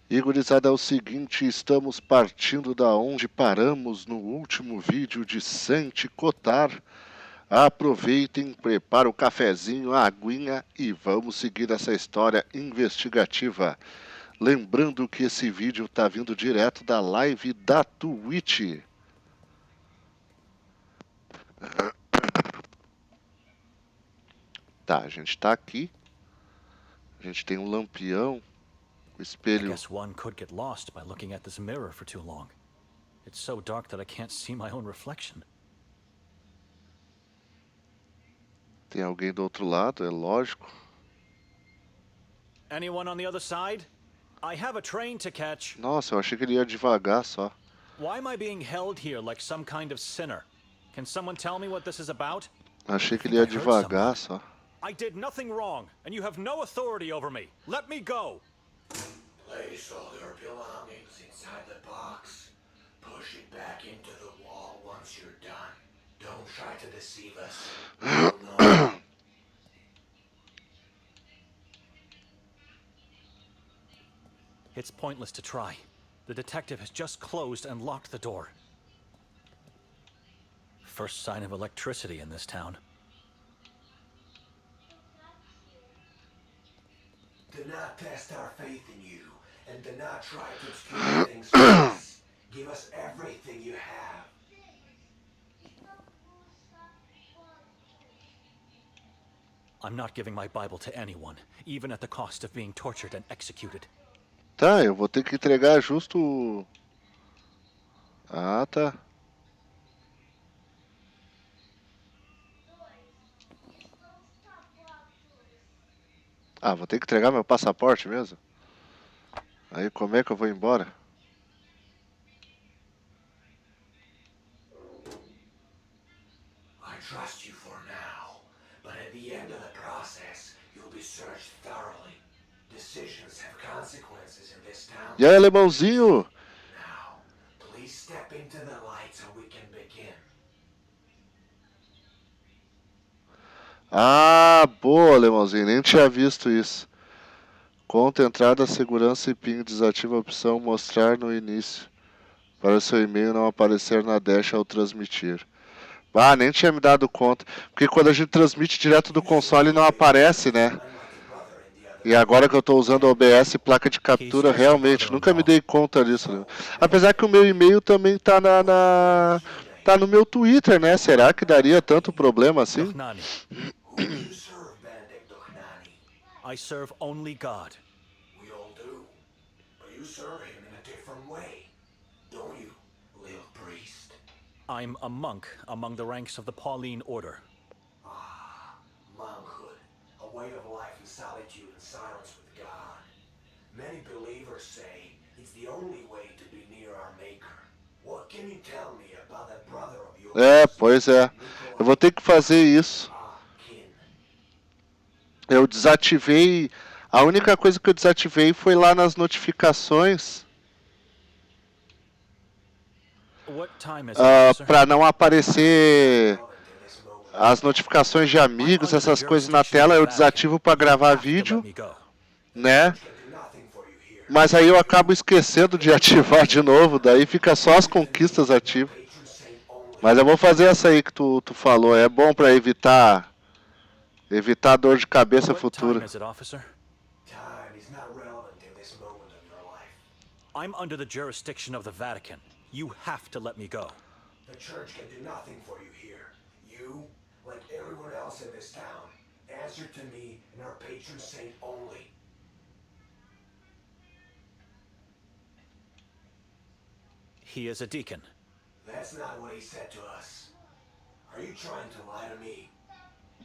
E gurizada, é o seguinte, estamos partindo da onde paramos no último vídeo de Kotar. Aproveitem, prepara o cafezinho, a aguinha e vamos seguir essa história investigativa. Lembrando que esse vídeo está vindo direto da live da Twitch. Tá, a gente está aqui. A gente tem um lampião, o I espelho. guess one could get lost by looking at this mirror for too long. It's so dark that I can't see my own reflection. Tem alguém do outro lado, é lógico. Anyone on the other side? I have a train to catch. Nossa, eu achei que ele ia devagar só. Why am I being held here like some kind of sinner? Can someone tell me what this is about? Achei que ele ia devagar só. I did nothing wrong, and you have no authority over me. Let me go. Place all your belongings inside the box. Push it back into the wall once you're done. Don't try to deceive us. We'll know. It's pointless to try. The detective has just closed and locked the door. First sign of electricity in this town. Do not test our faith in you, and do not try to obscure things from us. Give us everything you have. I'm not giving my Bible to anyone, even at the cost of being tortured and executed. Tá, eu vou ter que entregar justo... Ah, tá. Ah, vou ter que entregar meu passaporte mesmo? Aí como é que eu vou embora? I trust you for now, but at the end of the process, you'll be searched thoroughly. Decisions have consequences in this town. E aí, alemãozinho? Now, please step into the light so we can begin. Ah, boa, alemãozinho. Nem tinha visto isso. Conta entrada, segurança e PIN. Desativa a opção mostrar no início. Para o seu e-mail não aparecer na dash ao transmitir. Ah, nem tinha me dado conta. Porque quando a gente transmite direto do console não aparece, né? E agora que eu estou usando o OBS placa de captura, realmente, nunca me dei conta disso. Né? Apesar que o meu e-mail também tá tá no meu Twitter, né? Será que daria tanto problema assim? Dochnani. Who do you serve, Benedict Dochnani? I serve only God. We all do. But you serve him in a different way. Don't you, little priest? I'm a monk among the ranks of the Pauline Order. Monkhood, a way of life in solitude and silence with God. Many believers say it's the only way to be near our Maker. What can you tell me about that brother of yours? É, pois é. Eu vou ter que fazer isso. Kin. Eu desativei. A única coisa que eu desativei foi lá nas notificações. What time is it, officer? Para não aparecer as notificações de amigos, essas coisas na tela. Eu desativo para gravar vídeo, né? Mas aí eu acabo esquecendo de ativar de novo, daí fica só as conquistas ativas. Mas eu vou fazer essa aí que tu falou, é bom para evitar dor de cabeça What futura. time is it, officer? Time is not relevant in this moment of your life. I'm under the jurisdiction of the Vatican. You have to let me go. The church can do nothing for you here. You, like everyone else in this town, answer to me and our patron saint only. He is a deacon. That's not what he said to us. Are you trying to lie to me?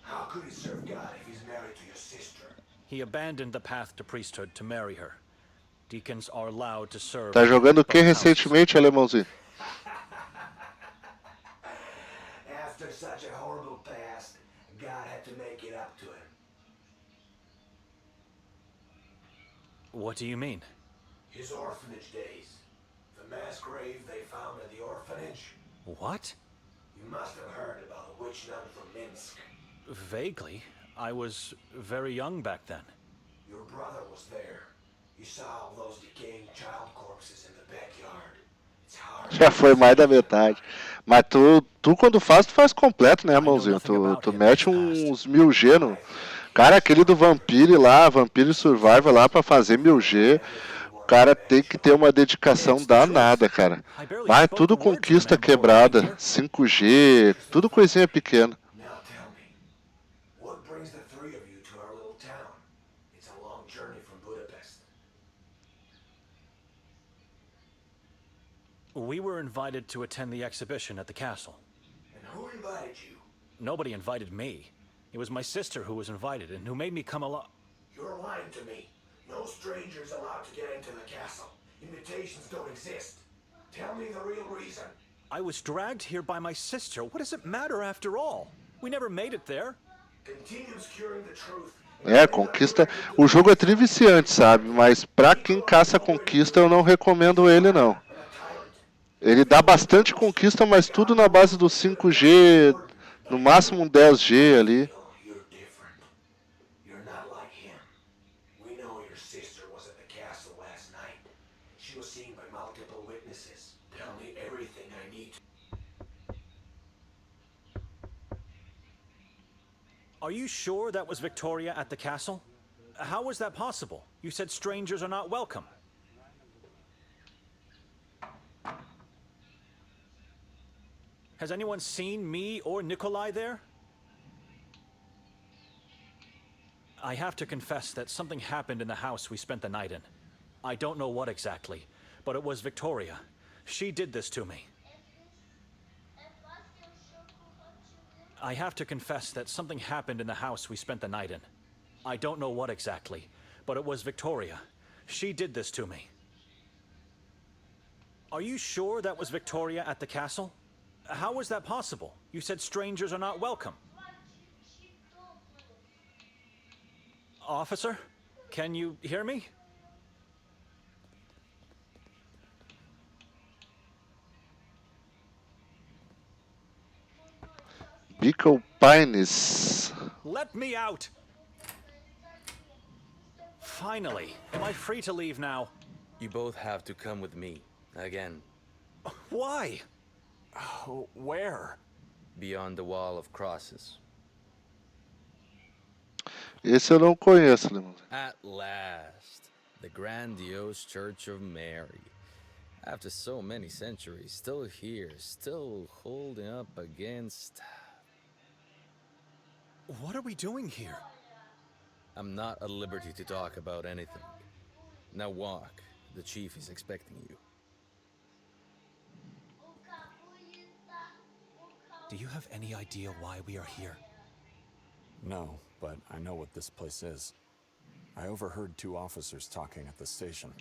How could he serve God if he's married to your sister? He abandoned the path to priesthood to marry her. Deacons are allowed to serve. Tá jogando o que both houses. recentemente, alemãozinho? After such a horrible past, God had to make it up to him. What do you mean? His orphanage days. The mass grave they found at the orphanage. What? You must have heard about the witch nun from Minsk. Vaguely. I was very young back then. Your brother was there. You saw all those decaying child corpses in the backyard. It's hard. Já foi mais da metade. Mas tu quando faz, tu faz completo, né, I know irmãozinho? nothing about Tu him and his mete past. uns 1000G no. I think Cara, aquele do Vampire lá, Vampire Survivor lá, pra fazer 1000G, o cara tem que ter uma dedicação danada, cara. I barely Vai, spoke tudo a word to the conquista man before we came quebrada, here. 5G, tudo coisinha pequena. Now tell me, what brings the three of you to our little town? It's a long journey from Budapest. We were invited to attend the exhibition at the castle. And who invited you? Nobody invited me. It was my sister who was invited and who made me come along. You're lying to me. No strangers allowed to get into the castle. Invitations don't exist. Tell me the real reason. I was dragged here by my sister. What does it matter after all? We never made it there. Continue obscuring the truth. É, conquista. O jogo é triviciante, sabe? Mas pra quem caça conquista, eu não recomendo ele, não. And a tyrant. Ele dá bastante conquista, mas tudo na base do 5G, no máximo um 10G ali. You're different. You're not like him. We know your sister was at the castle last night. She was seen by multiple witnesses. Tell me everything I need. Are you sure that was Victoria at the castle? How was that possible? You said strangers are not welcome. Has anyone seen me or Nikolai there? I have to confess that something happened in the house we spent the night in. I don't know what exactly, but it was Victoria. She did this to me. I have to confess that something happened in the house we spent the night in. I don't know what exactly, but it was Victoria. She did this to me. Are you sure that was Victoria at the castle? How was that possible? You said strangers are not welcome. Officer, can you hear me? Bickle Pines. Let me out! Finally, am I free to leave now? You both have to come with me. Again, Why? Where? beyond the wall of crosses. Esse eu não conheço, irmão. At last, the grandiose Church of Mary. After so many centuries, still here, still holding up against... What are we doing here? I'm not at liberty to talk about anything. Now walk. The chief is expecting you. Do you have any idea why we are here? No, but I know what this place is. I overheard two officers talking at the station.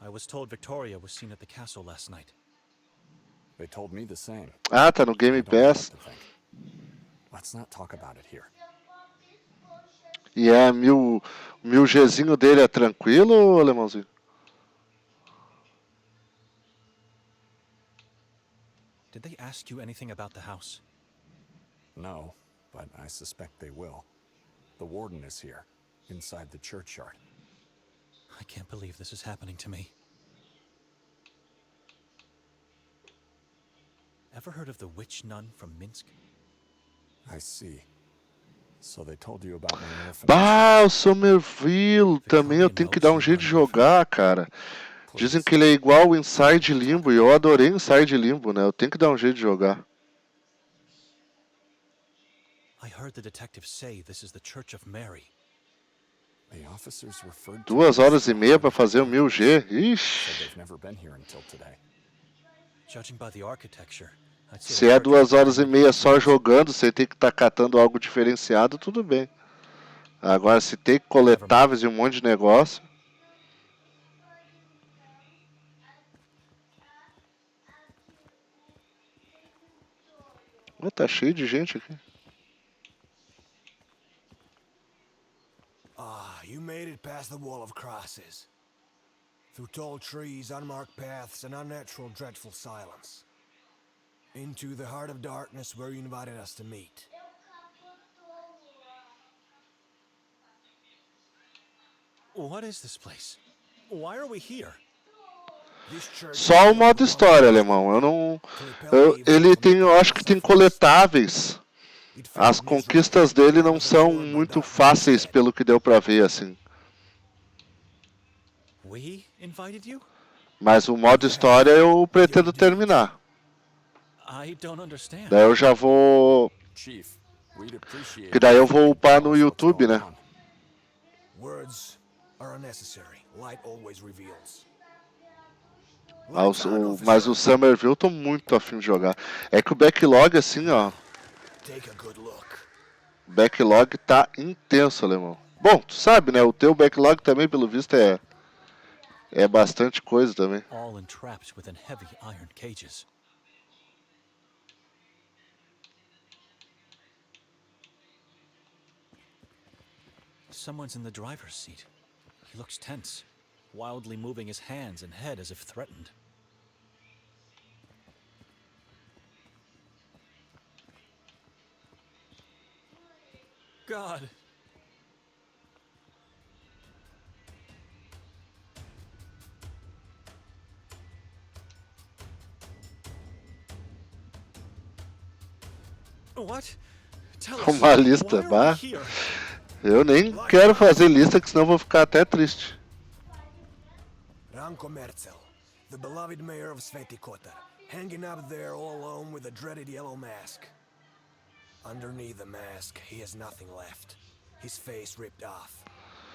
I was told Victoria was seen at the castle last night. They told me the same. Ah, tá no I Game don't know what Pass. to think. Let's not talk about it here. E é 1000Gzinho dele é tranquilo, alemãozinho? Did they ask you anything about the house? No, but I suspect they will. The warden is here, inside the churchyard. I can't believe this is happening to me. Ever heard of the witch nun from Minsk? I see. So they told you about my orphanage. Bah, o Somerville também eu tenho que dar um jeito de jogar, cara. Dizem que ele é igual o Inside Limbo e eu adorei Inside Limbo, né? Eu tenho que dar um jeito de jogar. I heard the detectives say this is the Church of Mary. The officers referred to 2 horas e meia pra fazer o 1000G? said Ixi. they've never been here until today. Judging by the architecture, I'd say Se the é church was 2 horas e meia só jogando, sem ter que estar catando algo diferenciado, tudo bem. Agora, se tem coletáveis e um monte de negócio... Oh, tá cheio de gente aqui. Ah, you made it past the wall of crosses. Through tall trees, unmarked paths, and unnatural, dreadful silence. Into the heart of darkness where you invited us to meet. What is this place? Why are we here? This church Só o modo história, alemão. Eu não. Ele tem, eu acho que tem coletáveis. As conquistas dele não são muito fáceis, pelo que deu pra ver, assim. We invited you? Mas o modo história eu pretendo terminar. I don't understand. Daí eu já vou. Chief, we'd appreciate Que daí eu it if vou you upar tell no us what's YouTube, going né? on. Words are unnecessary. Light always reveals. Ah, Lights on, mas o officer. Somerville eu tô muito afim de jogar. É que o backlog, assim, ó. Take a good look. O backlog tá intenso, alemão. Bom, tu sabe, né? O teu backlog também, pelo visto, é bastante coisa também. All entrapped within heavy iron cages. Someone's in the driver's seat. He looks tense, wildly moving his hands and head as if threatened. God. What? Tell us, Uma lista, why are bah. we here? Eu nem quero fazer lista, que senão eu vou ficar até triste. Ranko Merzel, the beloved mayor of Sveti Kotar, hanging up there all alone with a dreaded yellow mask. Underneath the mask, he has nothing left. His face ripped off.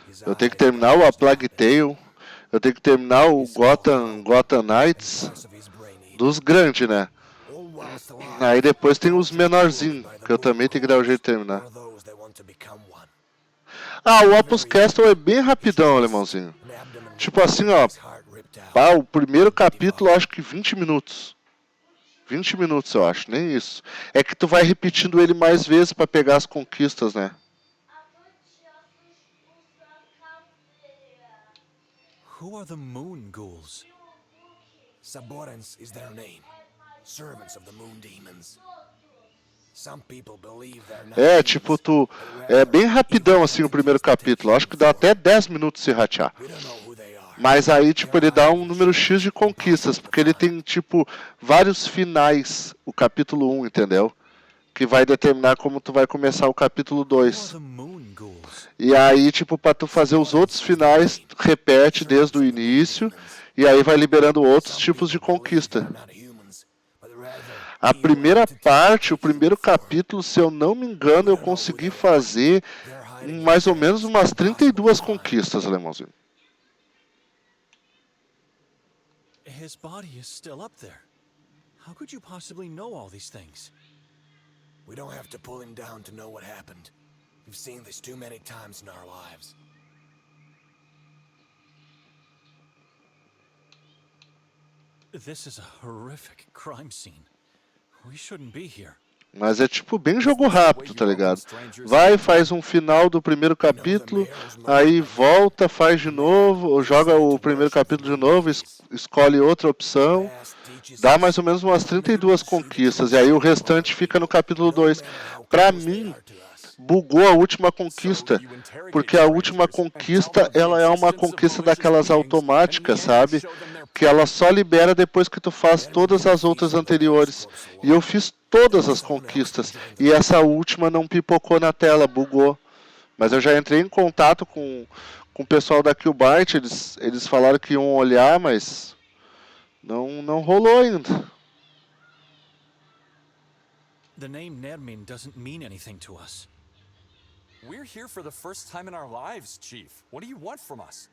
His Eu tenho que eyes terminar o A gouged Plague out. Tale. Eu tenho que terminar o His skull Gotham and Knights. parts of his brain eaten. Dos grandes, né? All whilst alive, Aí depois tem os tortured menorzinhos, by the que eu também tenho que dar o jeito de terminar. or those that want to become one. Ah, o Opus Castle é bem rapidão, alemãozinho. An abdomen Tipo assim, ó. with his heart ripped out. Pá, o primeiro capítulo, eu acho que 20 minutos. 20 minutos, eu acho, nem isso. É que tu vai repetindo ele mais vezes pra pegar as conquistas, né? Who are the moon ghouls? Saborans is their name. Servants of the moon demons. Some people believe they're not É, demons, tipo, tu. but É rather bem rapidão evil assim o primeiro entities that take capítulo. Acho que dá até 10 minutos se ratear. We don't know who they are. Mas aí, tipo, ele dá um número X de conquistas, porque ele tem, tipo, vários finais, o capítulo 1, entendeu? Que vai determinar como tu vai começar o capítulo Who are 2. the moon ghouls? E aí, tipo, pra tu fazer os outros finais, repete desde o início, e aí vai liberando outros tipos de conquista. A primeira parte, o primeiro capítulo, se eu não me engano, eu consegui fazer mais ou menos umas 32 conquistas, alemãozinho. His body is still up there. How could you possibly know all these things? We don't have to pull him down to know what happened. We've seen this too many times in our lives. This is a horrific crime scene. We shouldn't be here. Mas é tipo bem jogo rápido, tá ligado? Vai, faz um final do primeiro capítulo, aí volta, faz de novo, ou joga o primeiro capítulo de novo, escolhe outra opção, dá mais ou menos umas 32 conquistas, e aí o restante fica no capítulo 2. Pra mim, bugou a última conquista, porque a última conquista, ela é uma conquista daquelas automáticas, sabe? Que ela só libera depois que tu faz todas as outras anteriores. E eu fiz todas as conquistas, e essa última não pipocou na tela, bugou. Mas eu já entrei em contato com o pessoal da Killbyte, eles falaram que iam olhar, mas não rolou ainda. The name Nermin doesn't mean anything to us. We're here for the first time in our lives, Chief. What do you want from us?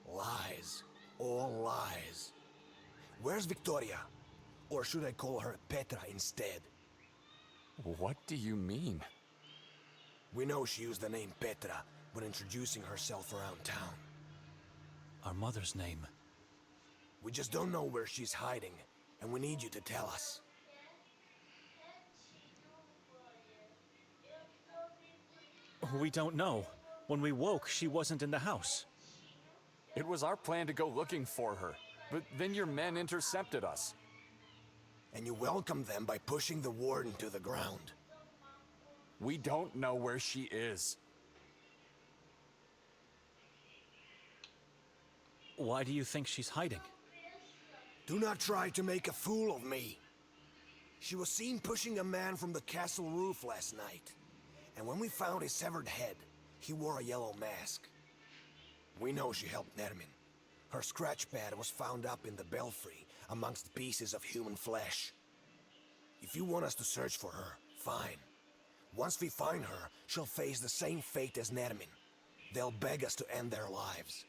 Lies. All lies. Where's Viktoria? Or should I call her Petra instead? What do you mean? We know she used the name Petra when introducing herself around town. Our mother's name. We just don't know where she's hiding, and we need you to tell us. We don't know. When we woke, she wasn't in the house. It was our plan to go looking for her, but then your men intercepted us. And you welcomed them by pushing the warden to the ground. We don't know where she is. Why do you think she's hiding? Do not try to make a fool of me. She was seen pushing a man from the castle roof last night. And when we found his severed head, he wore a yellow mask. We know she helped Nermin. Her scratch pad was found up in the belfry, amongst pieces of human flesh. If you want us to search for her, fine. Once we find her, she'll face the same fate as Nermin. They'll beg us to end their lives.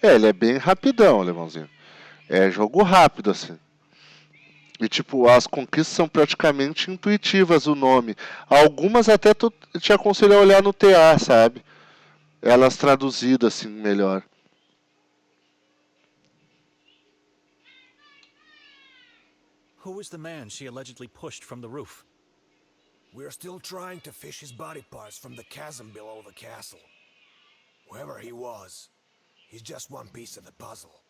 É, ele é bem rapidão, alemãozinho. É jogo rápido, assim. E, tipo, as conquistas são praticamente intuitivas, o nome. Algumas até tu te aconselho a olhar no TA, sabe? Elas traduzidas, assim, melhor. Who was the man she allegedly pushed from the roof? We're still trying to fish his body parts from the chasm below the castle. Whoever he was, he's just one piece of the puzzle.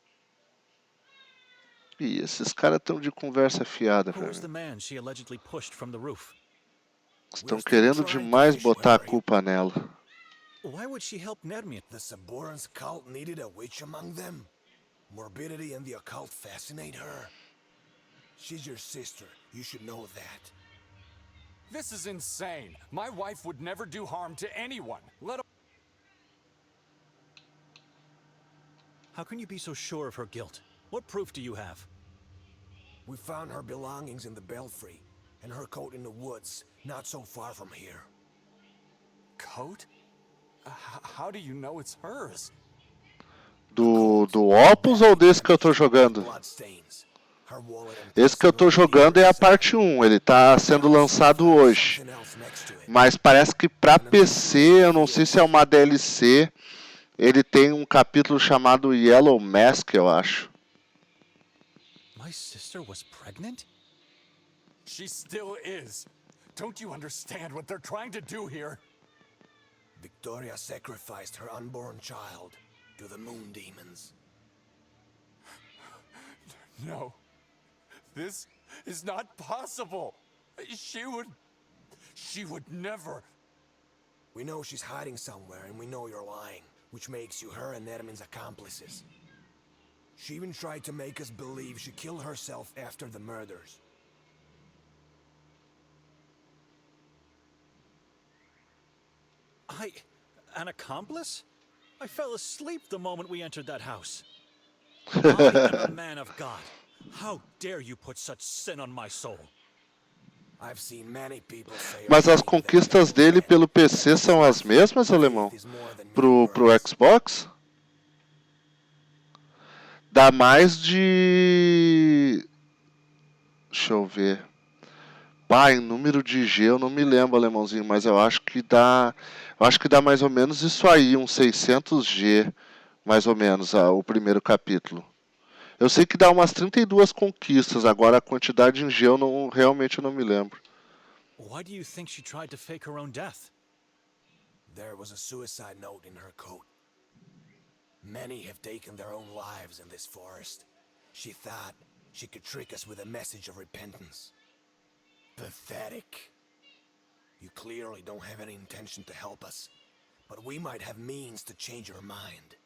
Ih, esses caras estão de conversa fiada Who pra was the mim. man she allegedly pushed from the roof? Estão querendo demais botar a culpa nela. Why would she help Nermin? The Saburan's cult needed a witch among them. Morbidity and the occult fascinate her. She's your sister. You should know that. This is insane. My wife would never do harm to anyone, let alone... How can you be so sure of her guilt? What proof do you have? We found her belongings in the belfry, and her coat in the woods, not so far from here. Coat? How do you know it's hers? Do Opus ou desse que eu tô jogando? Bloodstains. Her wallet and Esse que eu tô jogando é a parte 1, ele tá sendo lançado hoje. something else next to it. Mas parece que pra PC, eu não sei se é uma DLC, ele tem um capítulo chamado Yellow Mask, eu acho. My sister was pregnant? She still is. Don't you understand what they're trying to do here? Viktoria sacrificed her unborn child to the moon demons. No. This is not possible. She would never. We know she's hiding somewhere, and we know you're lying, which makes you her and Nermin's accomplices. She even tried to make us believe she killed herself after the murders. An accomplice? I fell asleep the moment we entered that house. I am a man of God. How dare you put such sin on my soul? I've seen many people say Mas as conquistas dele pelo PC são as mesmas, alemão? Pro Xbox? Dá mais de... Deixa eu ver. Pá, em número de G eu não me lembro, alemãozinho, mas eu acho que dá... Eu acho que dá mais ou menos isso aí, uns 600 G, mais ou menos, o primeiro capítulo. Eu sei que dá umas 32 conquistas, agora a quantidade em G eu não, realmente eu não me lembro. Why do you think she tried to fake her own death? There was a suicide note in her coat. Many have taken their own lives in this forest. She thought she could trick us with a message of repentance. Pathetic. You clearly don't have any intention to help us, but we might have means to change your mind.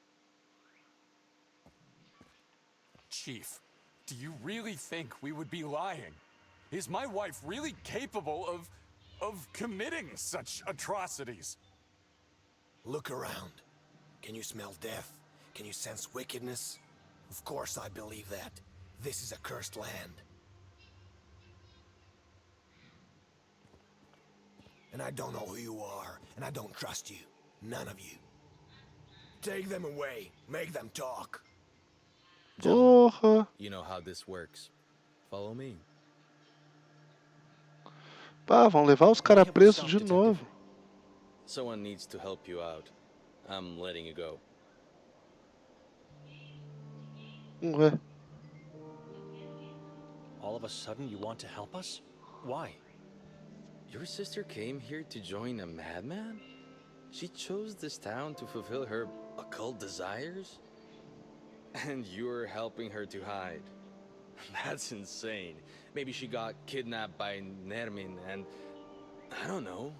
Chief, do you really think we would be lying? Is my wife really capable of committing such atrocities? Look around. Can you smell death? Can you sense wickedness? Of course I believe that. This is a cursed land. And I don't know who you are, and I don't trust you. None of you. Take them away. Make them talk. Porra! You know how this works. Follow me. Pá, vão levar os caras presos de novo. Someone needs to help you out. I'm letting you go. Vamos ver. All of a sudden you want to help us? Why? Your sister came here to join a madman? She chose this town to fulfill her occult desires? And you're helping her to hide. That's insane. Maybe she got kidnapped by Nermin and... I don't know.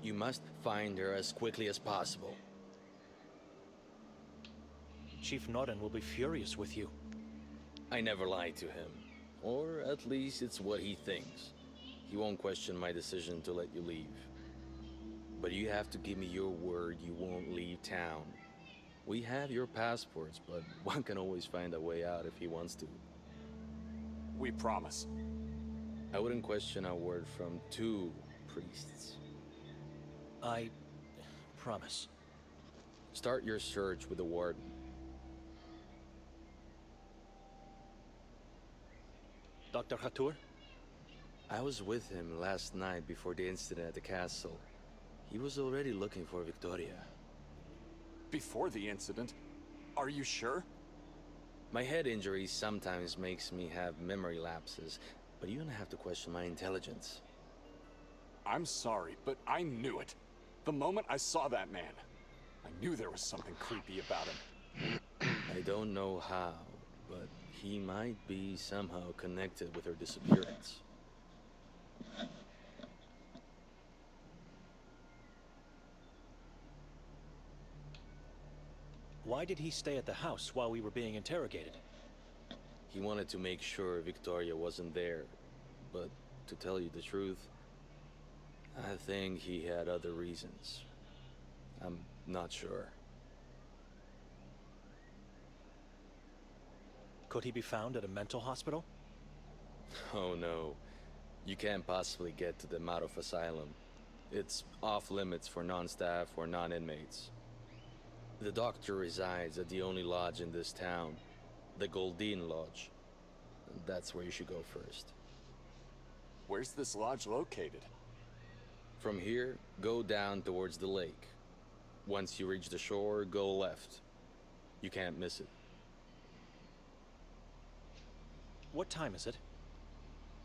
You must find her as quickly as possible. Chief Norton will be furious with you. I never lie to him. Or at least it's what he thinks. He won't question my decision to let you leave. But you have to give me your word you won't leave town. We have your passports, but one can always find a way out if he wants to. We promise. I wouldn't question a word from two priests. I promise. Start your search with the warden. Dr. Hatur? I was with him last night before the incident at the castle. He was already looking for Viktoria. Before the incident? Are you sure? My head injury sometimes makes me have memory lapses, but you don't have to question my intelligence. I'm sorry, but I knew it. The moment I saw that man, I knew there was something creepy about him. I don't know how, but he might be somehow connected with her disappearance. Why did he stay at the house while we were being interrogated? He wanted to make sure Viktoria wasn't there, but to tell you the truth, I think he had other reasons. I'm not sure. Could he be found at a mental hospital? Oh no, you can't possibly get to the Madoff Asylum. It's off limits for non-staff or non-inmates. The doctor resides at the only lodge in this town, the Goldine Lodge. That's where you should go first. Where's this lodge located? From here, go down towards the lake. Once you reach the shore, go left. You can't miss it. What time is it?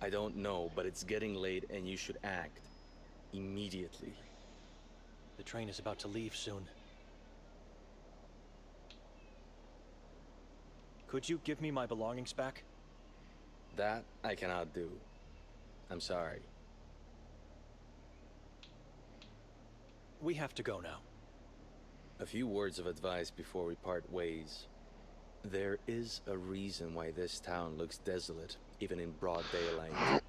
I don't know, but it's getting late and you should act. Immediately. The train is about to leave soon. Could you give me my belongings back? That I cannot do. I'm sorry. We have to go now. A few words of advice before we part ways. There is a reason why this town looks desolate, even in broad daylight.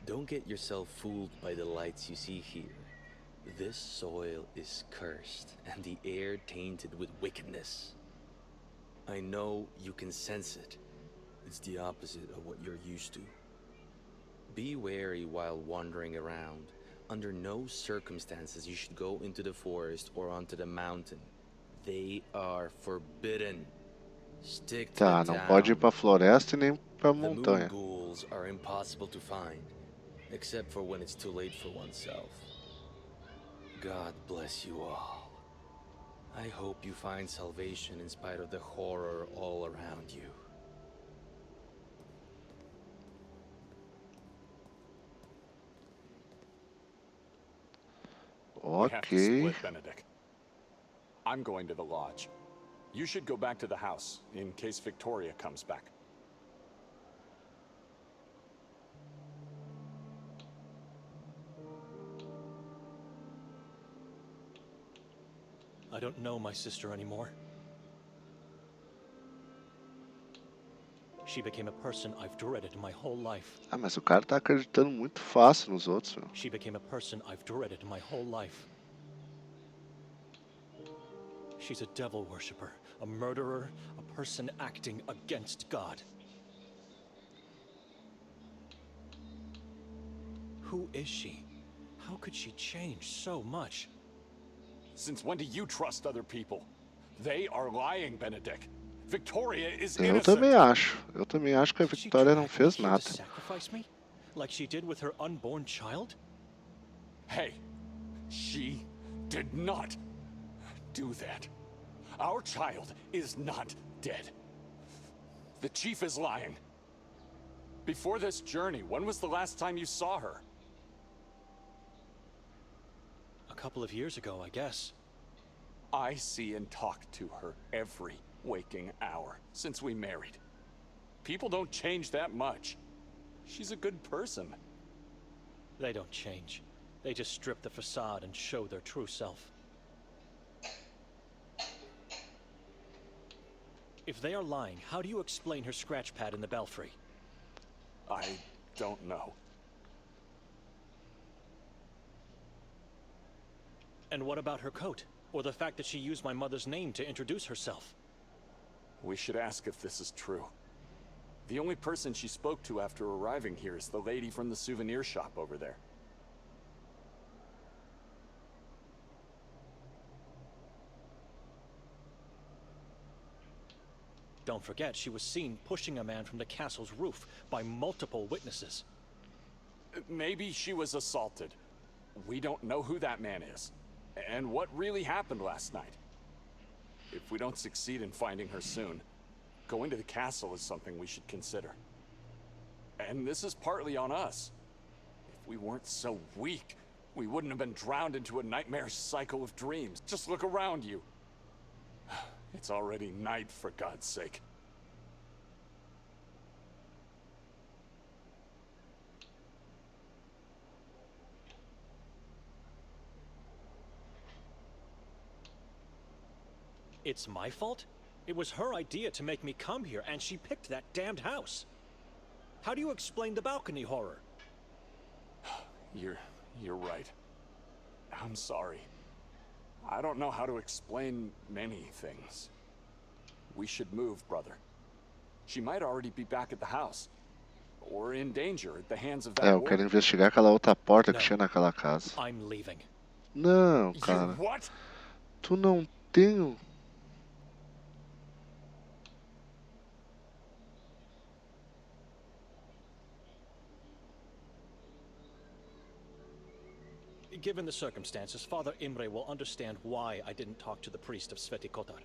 Don't get yourself fooled by the lights you see here. This soil is cursed, and the air tainted with wickedness. I know you can sense it. It's the opposite of what you're used to. Be wary while wandering around. Under no circumstances you should go into the forest or onto the mountain. They are forbidden. Stick to Tá, the não town. pode ir pra floresta e nem pra The moon montanha. ghouls are impossible to find, except for when it's too late for oneself. God bless you all. I hope you find salvation in spite of the horror all around you. We have to Ok. split, Benedict. I'm going to the lodge. You should go back to the house, in case Viktoria comes back. I don't know my sister anymore. She became a person I've dreaded my whole life. Ah, mas o cara tá acreditando muito fácil nos outros, meu. She became a person I've dreaded my whole life. She's a devil worshipper, a murderer, a person acting against God. Who is she? How could she change so much? Since when do you trust other people? They are lying, Benedict. Viktoria is Eu innocent. também acho. Eu também acho que a Did she Viktoria drag não me fez here nada. to sacrifice me? Like she did with her unborn child? Hey, she did not do that. Our child is not dead. The chief is lying. Before this journey, when was the last time you saw her? A couple of years ago, I guess. I see and talk to her every waking hour since we married. People don't change that much. She's a good person. They don't change. They just strip the facade and show their true self. If they are lying, how do you explain her scratch pad in the belfry? I don't know. And what about her coat? Or the fact that she used my mother's name to introduce herself? We should ask if this is true. The only person she spoke to after arriving here is the lady from the souvenir shop over there. Don't forget, she was seen pushing a man from the castle's roof by multiple witnesses. Maybe she was assaulted. We don't know who that man is, and what really happened last night. If we don't succeed in finding her soon, going to the castle is something we should consider. And this is partly on us. If we weren't so weak, we wouldn't have been drowned into a nightmare cycle of dreams. Just look around you. It's already night, for God's sake. It's my fault? It was her idea to make me come here, and she picked that damned house. How do you explain the balcony horror? You're right. I'm sorry. I don't know how to explain many things. We should move, brother. She might already be back at the house. Or in danger at the hands of that Eu quero investigar aquela outra porta que tinha naquela casa. I'm leaving. Não, cara. You what? Tu não tem... Given the circumstances, Father Imre will understand why I didn't talk to the priest of Sveti Kotar.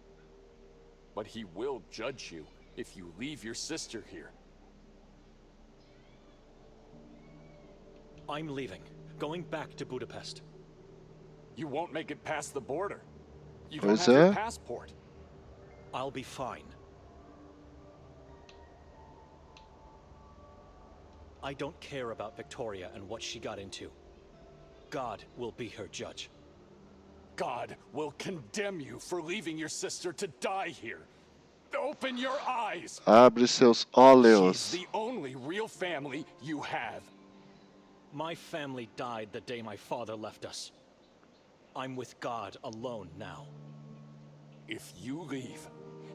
But he will judge you if you leave your sister here. I'm leaving. Going back to Budapest. You won't make it past the border. You don't Pois have your é. passport. I'll be fine. I don't care about Viktoria and what she got into. God will be her judge. God will condemn you for leaving your sister to die here. Open your eyes. Abre seus She's olhos. the only real family you have. My family died the day my father left us. I'm with God alone now. If you leave,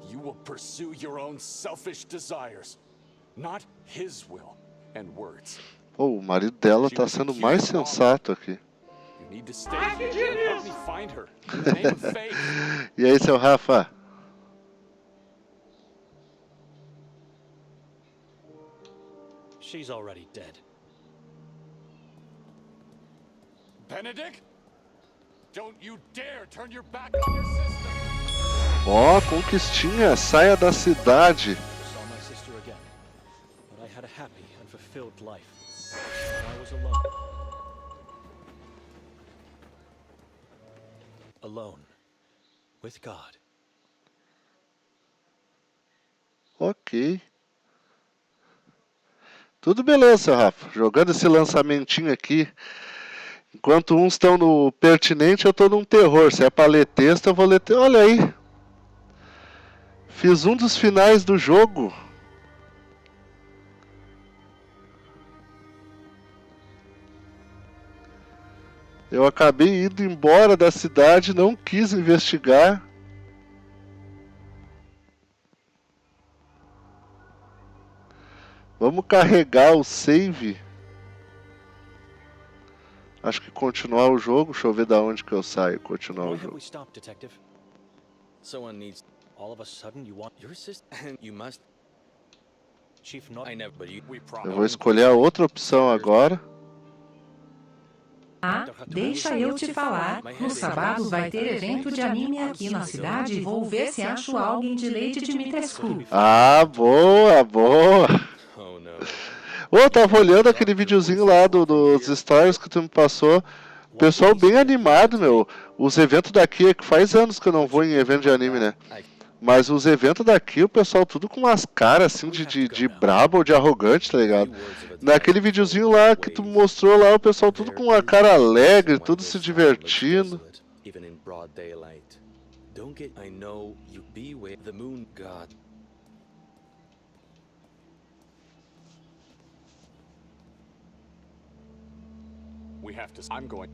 you will pursue your own selfish desires, not his will and words. Pô, o marido dela tá sendo mais sensato aqui. You need to stay here and help me find her. In the name of faith. E aí, seu Rafa? She's already dead. Benedict? Don't you dare turn your back on your sister. Ó, conquistinha, saia da cidade. Saw my sister again, but I had a happy and fulfilled life. I was alone. Alone. With God. Ok. Tudo beleza, seu Rafa. Jogando esse lançamentinho aqui. Enquanto uns estão no pertinente, eu tô num terror. Se é pra ler texto, eu vou ler texto. Olha aí. Fiz um dos finais do jogo. Eu acabei indo embora da cidade, não quis investigar. Vamos carregar o save. Acho que continuar o jogo. Deixa eu ver da onde que eu saio. Continuar Why o have jogo. we stopped, Detective? Someone needs All of a sudden you want your sister, and you must. Chief not I never, but you. We Eu promise. vou escolher a outra opção agora. Ah, deixa eu te falar, no sábado vai ter evento de anime aqui na cidade e vou ver se acho alguém de Lady Dimitrescu. Ah, boa, boa. Oh no. Ô, eu tava olhando aquele videozinho lá dos stories que tu me passou. Pessoal bem animado, meu. Os eventos daqui, é que faz anos que eu não vou em evento de anime, né? Mas os eventos daqui, o pessoal tudo com umas caras assim de brabo ou de arrogante, tá ligado? Naquele videozinho lá que tu mostrou lá, o pessoal tudo com uma cara alegre, tudo se divertindo. Even in broad daylight. Don't get I know you beware the moon god. We have to. I'm going.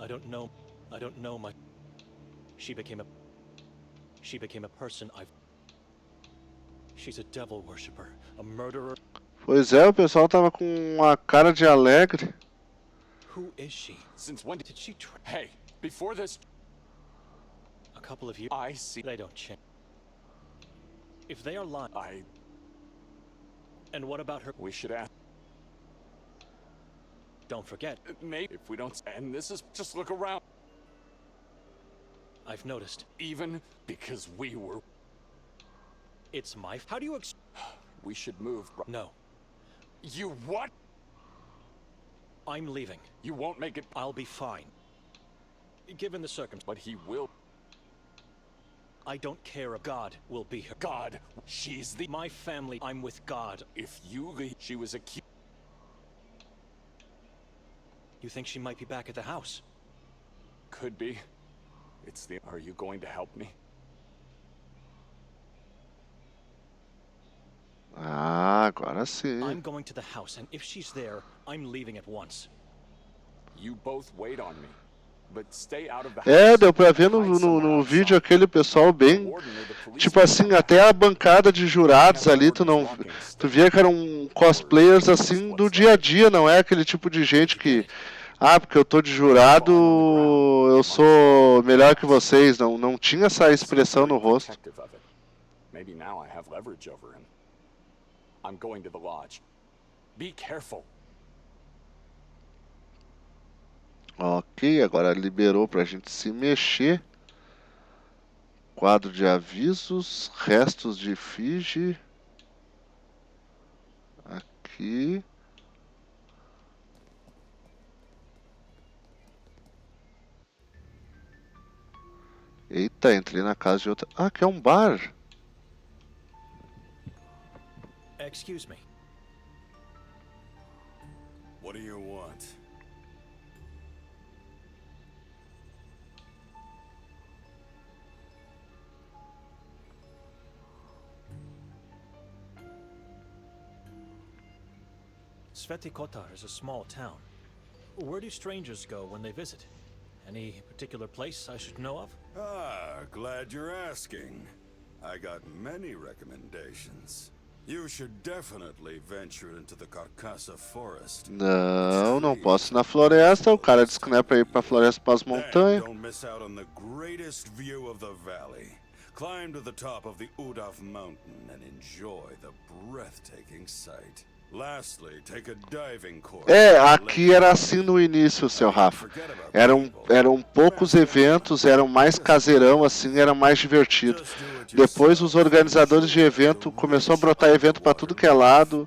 I don't know my... She became a person I've... She's a devil worshipper, a murderer. Pois é, o pessoal tava com uma cara de alegre. Who is she? Since when Did she try... Hey, before this, A couple of years... I see. They don't change. If they are lying... And what about her? We should ask. Don't forget, Maybe if we don't. And this is just look around. I've noticed. Even because we were. It's my... How do you We should move. No, You what? I'm leaving. You won't make it. I'll be fine. Given the circumstances. But he will. I don't care if God will be here. God, she's the. My family, I'm with God. If you leave, she was accused. You think she might be back at the house? Could be. It's the. Are you going to help me? Ah, agora sim. I'm going to the house, and if she's there, I'm leaving at once. You both wait on me. But stay out of the É, house. deu pra ver no, Hide no, somewhere no outside. vídeo aquele pessoal The bem... warden or the police Tipo assim, até a bancada de jurados ali, tu via que eram cosplayers assim do dia a dia, não é aquele tipo de gente que... Ah, porque eu tô de jurado, eu sou melhor que vocês. Não tinha essa expressão no rosto. Protective of it. Maybe now I have leverage over him. I'm going to the lodge. Be careful. Ok, agora liberou pra gente se mexer. Quadro de avisos, restos de fugir. Aqui. Eita, entrei na casa de outra... Ah, aqui é um bar. Excuse me. What do you want? Kotar is a small town. Where do strangers go when they visit? Any particular place I should know of? Ah, glad you're asking. I got many recommendations. You should definitely venture into the Carcassa forest. Não posso ir na floresta. O cara disse que não é pra ir pra floresta, pras Then montanhas. don't miss out on the greatest view of the valley. Climb to the top of the Udaf mountain and enjoy the breathtaking sight. Lastly, take a diving course. É, aqui era assim no início, seu Rafa. Eram poucos eventos, eram mais caseirão, assim, era mais divertido. Depois os organizadores de evento começou a brotar evento para tudo que é lado.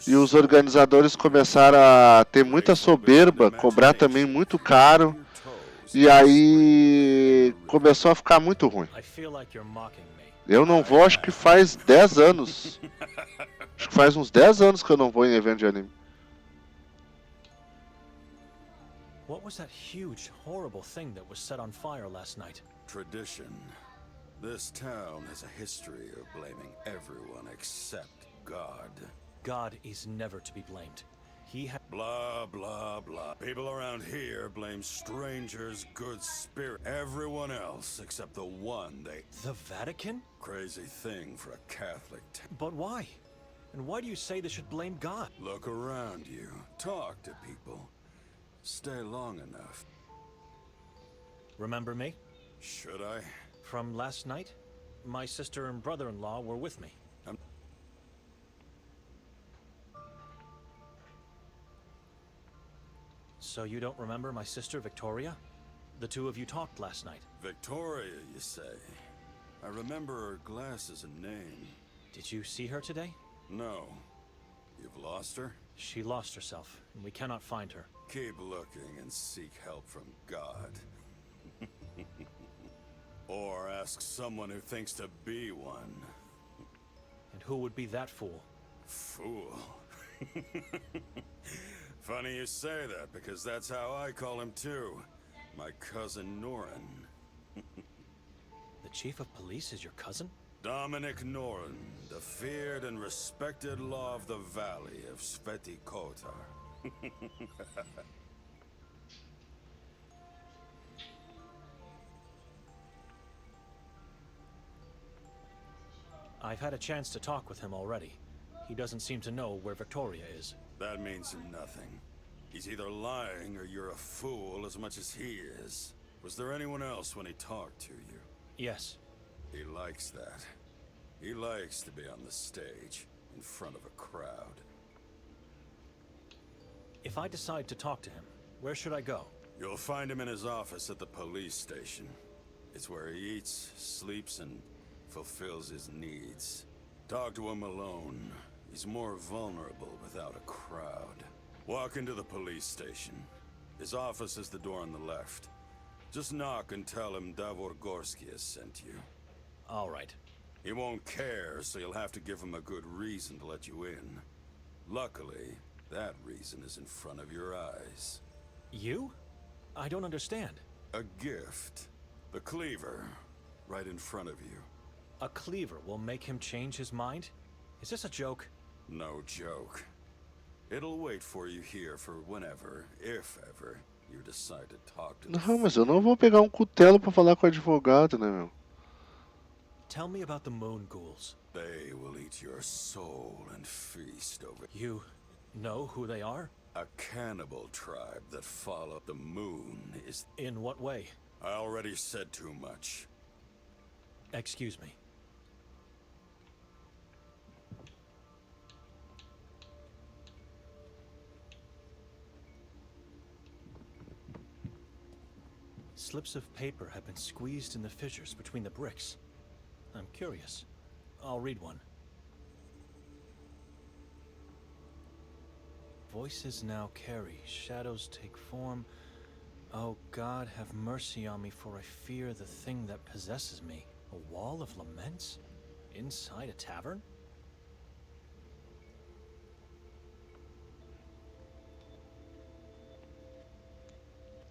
E os organizadores começaram a ter muita soberba, cobrar também muito caro. E aí começou a ficar muito ruim. I feel like you're mocking me. Eu não vou, acho que faz 10 anos. Acho que faz uns 10 anos que eu não vou em evento de anime. What was that huge, horrible thing that was set on fire last night? Tradition. This town has a history of blaming everyone except God. God is never to be blamed. He had... Blah, blah, blah. People around here blame strangers' good spirit. Everyone else except the one they... The Vatican? Crazy thing for a Catholic But why? And why do you say they should blame God? Look around you. Talk to people. Stay long enough. Remember me? Should I? From last night? My sister and brother-in-law were with me. So you don't remember my sister, Viktoria? The two of you talked last night. Victoria, you say? I remember her glasses and name. Did you see her today? No. You've lost her? She lost herself, and we cannot find her. Keep looking and seek help from God. Or ask someone who thinks to be one. And who would be that fool? Fool. Funny you say that, because that's how I call him too. My cousin Norin. The chief of police is your cousin? Dominic Norin, the feared and respected law of the valley of Sveti Kotar. I've had a chance to talk with him already. He doesn't seem to know where Viktoria is. That means nothing. He's either lying or you're a fool as much as he is. Was there anyone else when he talked to you? Yes. He likes that. He likes to be on the stage, in front of a crowd. If I decide to talk to him, where should I go? You'll find him in his office at the police station. It's where he eats, sleeps, and fulfills his needs. Talk to him alone. He's more vulnerable without a crowd. Walk into the police station. His office is the door on the left. Just knock and tell him Davor Gorski has sent you. All right. He won't care, so you'll have to give him a good reason to let you in. Luckily, that reason is in front of your eyes. You? I don't understand. A gift. The cleaver. Right in front of you. A cleaver will make him change his mind? Is this a joke? No joke. It'll wait for you here for whenever, if ever, you decide to talk to the Não, mas eu não vou pegar um cutelo pra falar com o advogado, né, meu? Tell me about the moon ghouls. They will eat your soul and feast over You know who they are? a cannibal tribe that follow the moon is... In what way? I already said too much. Excuse me. Slips of paper have been squeezed in the fissures between the bricks. I'm curious. I'll read one. Voices now carry, shadows take form. Oh God, have mercy on me, for I fear the thing that possesses me. A wall of laments? Inside a tavern?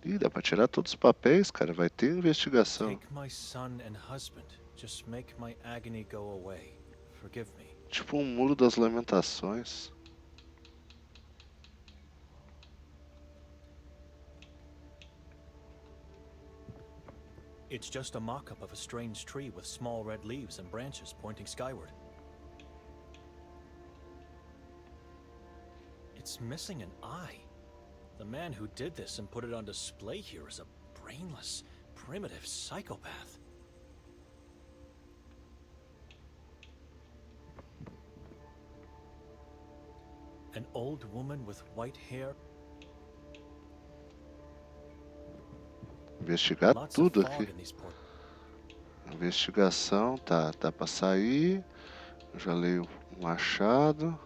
Ih, dá pra tirar todos os papéis, cara. Vai ter investigação. Take my son and husband. Just make my agony go away. Forgive me. Tipo um muro das lamentações. It's just a mock-up of a strange tree with small red leaves and branches pointing skyward. It's missing an eye. The man who did this and put it on display here is a brainless, primitive psychopath. An old woman with white hair. Investigar Lots of tudo fog aqui. in these port. Investigação, tá. Dá pra sair. Eu já leio o machado.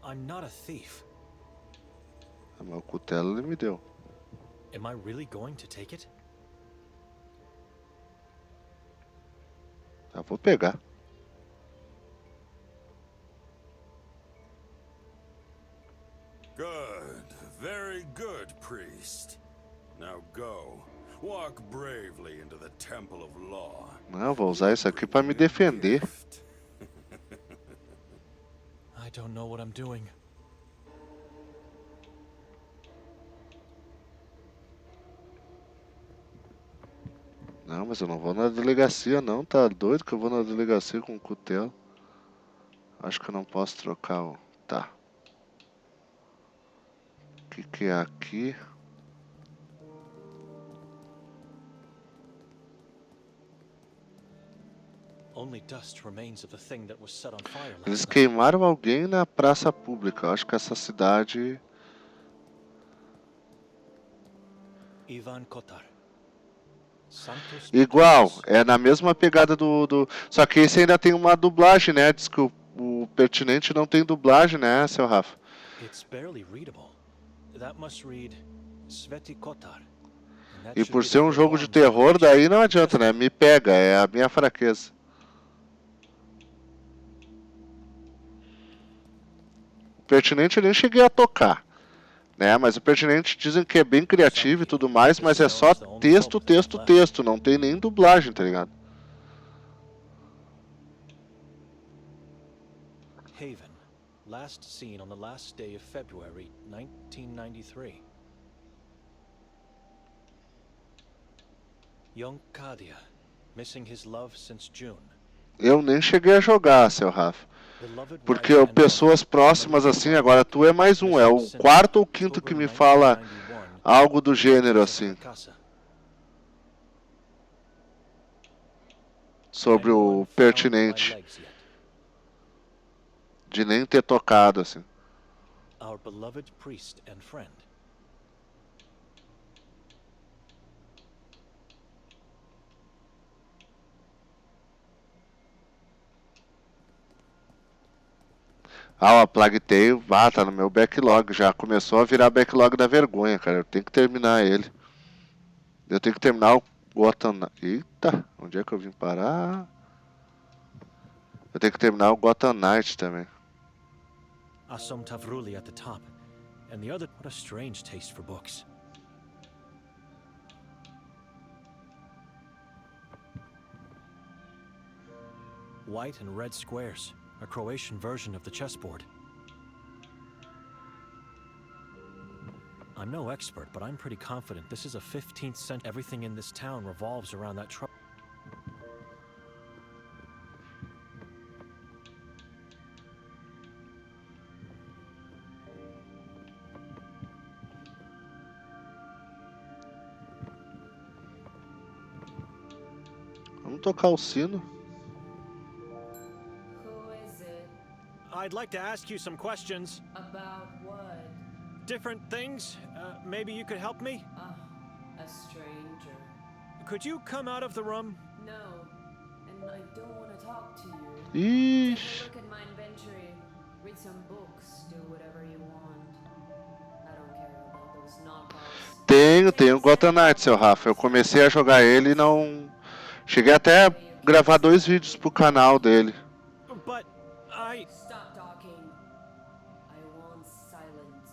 I'm not a thief. Ah, mas o cutelo ele me deu. Am I really going to take it? Tá, vou pegar. Good. Very good, priest. Now go. Walk bravely into the temple of law. Não, vou usar isso aqui pra me defender. I don't know what I'm doing. Não, mas eu não vou na delegacia não, tá doido que eu vou na delegacia com o cutelo. Acho que eu não posso trocar o... Tá. O que é aqui? Only dust remains of the thing that was set on fire last Eles night. queimaram alguém na praça pública. Eu acho que essa cidade... Ivan Kotar. Santos Igual, Tentamos. é na mesma pegada do... Só que esse ainda tem uma dublagem, né? Diz que o pertinente não tem dublagem, né, seu Rafa? It's barely readable. That must read, Sveti Kotar. And that E should por be ser the um jogo de alarm for the terror, beach. daí não adianta, né? Me pega, é a minha fraqueza. O pertinente eu nem cheguei a tocar, né? Mas o pertinente dizem que é bem criativo e tudo mais, mas é só texto, texto, texto. Não tem nem dublagem, tá ligado? Haven. Last seen on the last day of February, 1993. Young Kadia, missing his love since June. Eu nem cheguei a jogar, seu Rafa. Porque pessoas próximas assim, agora tu é mais um, é o quarto ou quinto que me fala algo do gênero assim. Sobre o pertinente. De nem ter tocado assim. Our beloved priest and friend. Ah, a Plague Tale, tá no meu backlog. Já começou a virar backlog da vergonha, cara. Eu tenho que terminar ele. Eu tenho que terminar o Gotham... Eita, onde é que eu vim parar? Eu tenho que terminar o Gotham Knight também. Asom Tavruli at the top. And the other... What a strange taste for books. White and red squares. A Croatian version of the chessboard. I'm no expert, but I'm pretty confident this is a 15th century. Everything in this town revolves around that trouble. Vamos tocar o sino. I'd like to ask you some questions. About what? Different things. Maybe you could help me? A stranger. Could you come out of the room? No, and I don't want to talk to you. Take a look at my inventory, read some books, do whatever you want. I don't care about those knockoffs. Tenho Gotham Knight, seu Rafa. Eu comecei a jogar ele e não... Cheguei até a gravar 2 vídeos pro canal dele. But I... Stop talking. I want silence.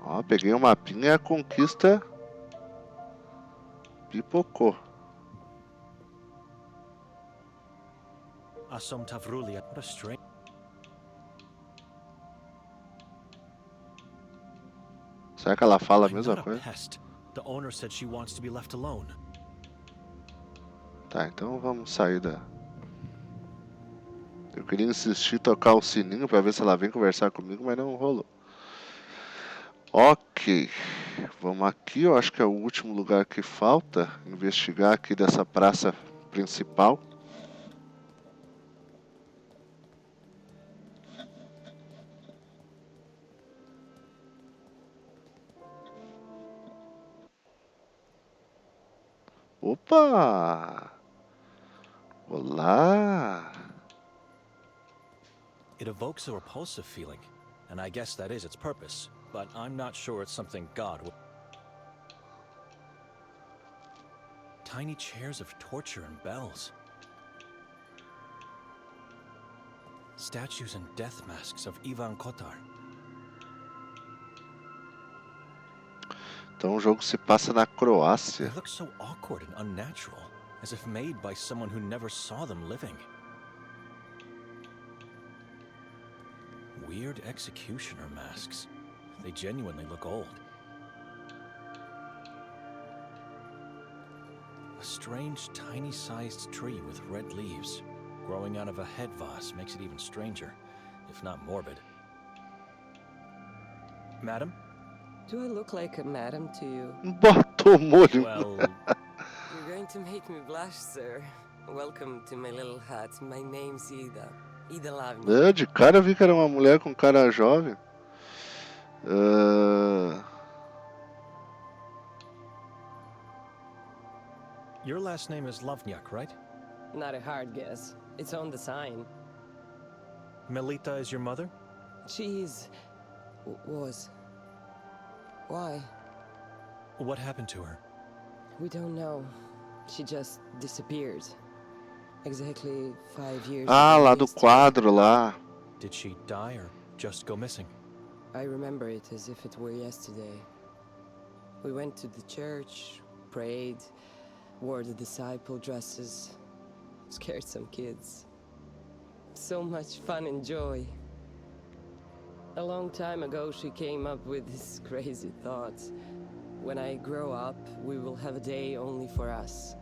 Ó, peguei um mapinha e a conquista pipocou. Asom Tavruli, what a strange... Será que ela fala a I'm mesma not a coisa? pest. The owner said she wants to be left alone. Tá, então vamos sair da... Eu queria insistir em tocar o sininho pra ver se ela vem conversar comigo, mas não rolou. Ok. Vamos aqui, eu acho que é o último lugar que falta. Investigar aqui dessa praça principal. Opa! Olá! It evokes a repulsive feeling, and I guess that is its purpose, but I'm not sure it's something God would... Tiny chairs of torture and bells. Statues and death masks of Ivan Kotar. Então o jogo se passa na Croácia. They look so awkward and unnatural, as if made by someone who never saw them living. Weird executioner masks. They genuinely look old. A strange, tiny-sized tree with red leaves growing out of a head vase makes it even stranger, if not morbid. Madam? Do I look like a madam to you? Bota o molho. Well, You're going to make me blush, sir. Welcome to my little hut. My name's Ida. Ida Lavnia. De cara eu vi que era uma mulher com cara jovem. your last name is Lovniak, right? Not a hard guess. It's on the sign. Melita is your mother? She is... was. Why? What happened to her? We don't know. She just disappeared. Exactly 5 years Ah, ago lá do yesterday. quadro lá. Did she die or just go missing? I remember it as if it were yesterday. We went to the church, prayed, wore the disciple dresses, scared some kids. So much fun and joy. A long time ago, she came up with this crazy thought. When I grow up, we will have a day only for us.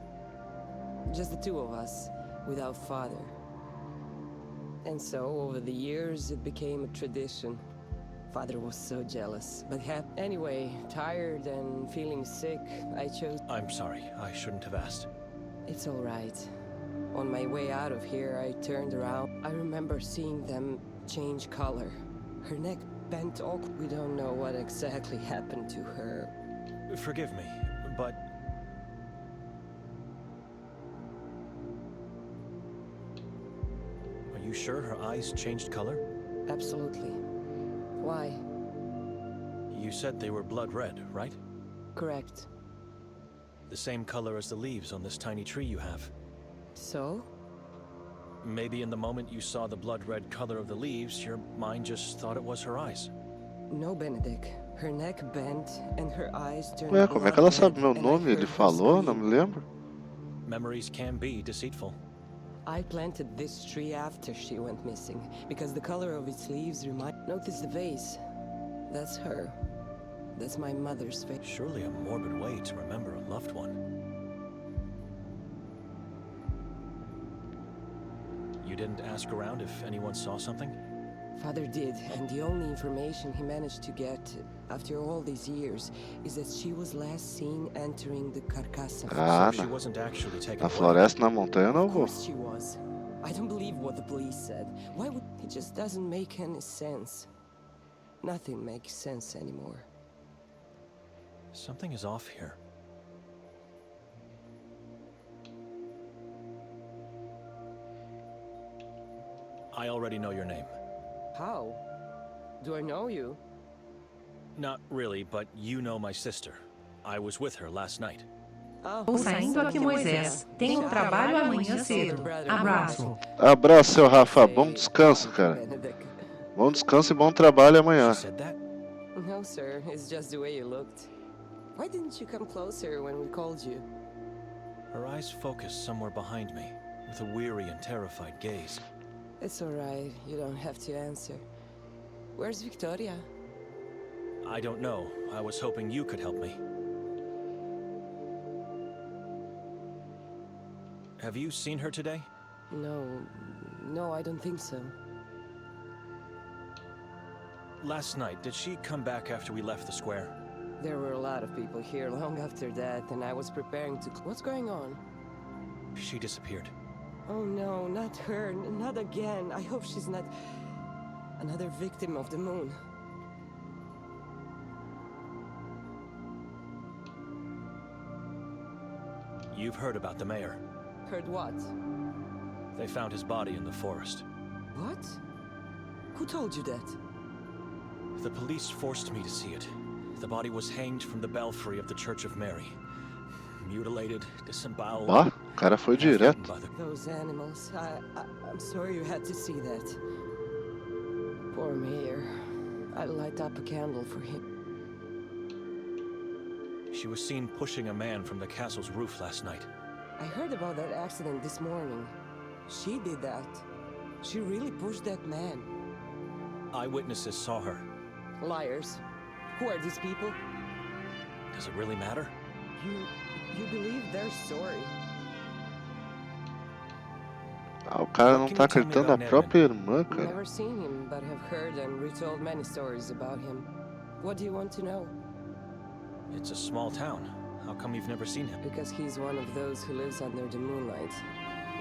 Just the two of us, without father. And so, over the years, it became a tradition. Father was so jealous, but anyway, tired and feeling sick, I chose... I'm sorry, I shouldn't have asked. It's all right. On my way out of here, I turned around. I remember seeing them change color. Her neck bent awkward. We don't know what exactly happened to her. Forgive me, but... Are you sure her eyes changed color? Absolutely. Why? You said they were blood red, right? Correct. The same color as the leaves on this tiny tree you have. So? Maybe in the moment you saw the blood red color of the leaves, your mind just thought it was her eyes. No, Benedict. Her neck bent and her eyes turned Ué, como é que ela sabe meu blood red, nome? and I Ele heard her falou, não scream. me lembro. Memories can be deceitful. I planted this tree after she went missing, because the color of its leaves Notice the vase. That's her. That's my mother's face. Surely a morbid way to remember a loved one. You didn't ask around if anyone saw something? Father did, and the only information he managed to get after all these years is that she was last seen entering the Carcassa. Ah, So she wasn't actually taken na away. floresta, na montanha eu não Of vou. course she was. I don't believe what the police said. Why would... It just doesn't make any sense. Nothing makes sense anymore. Something is off here. I already know your name. How? Do I know you? Not really, but you know my sister. I was with her last night. Estou saindo aqui, Moisés. Tenho trabalho amanhã cedo. Abraço. Abraço, seu Rafa. Bom descanso, cara. Bom descanso e bom trabalho amanhã. She said that? No, sir. It's just the way you looked. Why didn't you come closer when we called you? Her eyes focused somewhere behind me, with a weary and terrified gaze. It's all right. You don't have to answer. Where's Viktoria? I don't know. I was hoping you could help me. Have you seen her today? No, I don't think so. Last night, did she come back after we left the square? There were a lot of people here long after that, and I was preparing to... What's going on? She disappeared. Oh no, not her, not again. I hope she's not another victim of the moon. You've heard about the mayor. Heard what? They found his body in the forest. What? Who told you that? The police forced me to see it. The body was hanged from the belfry of the Church of Mary. Mutilated, disemboweled. Ó, o cara foi direto. Those animals. I'm sorry you had to see that. Poor mayor. I'd light up a candle for him. She was seen pushing a man from the castle's roof last night. I heard about that accident this morning. She did that. She really pushed that man. Eyewitnesses saw her. Liars. Who are these people? Does it really matter? You believe their story? Ah, o cara não tá acreditando na própria irmã, cara. Never seen him, but have heard and retold many stories about him. What do you want to know? It's a small town. How come you've never seen him? Because he's one of those who lives under the moonlight,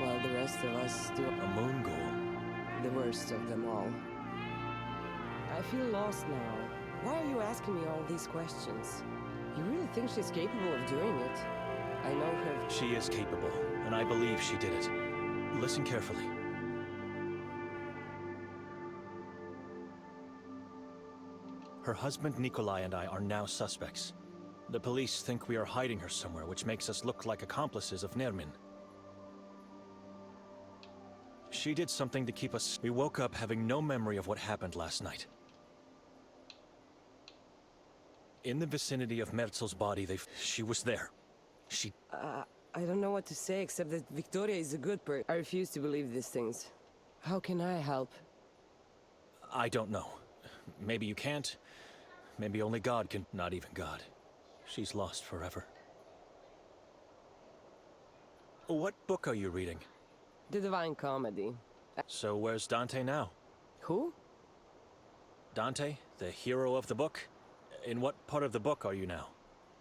while the rest of us do... A moon ghoul. The worst of them all. I feel lost now. Why are you asking me all these questions? You really think she's capable of doing it? I know her... She is capable, and I believe she did it. Listen carefully. Her husband Nikolai and I are now suspects. The police think we are hiding her somewhere, which makes us look like accomplices of Nermin. She did something to keep us... We woke up having no memory of what happened last night. In the vicinity of Merzel's body, she was there. She... I don't know what to say except that Viktoria is a good person. I refuse to believe these things. How can I help? I don't know. Maybe you can't. Maybe only God can... Not even God. She's lost forever. What book are you reading? The Divine Comedy. So where's Dante now? Who? Dante, the hero of the book? In what part of the book are you now?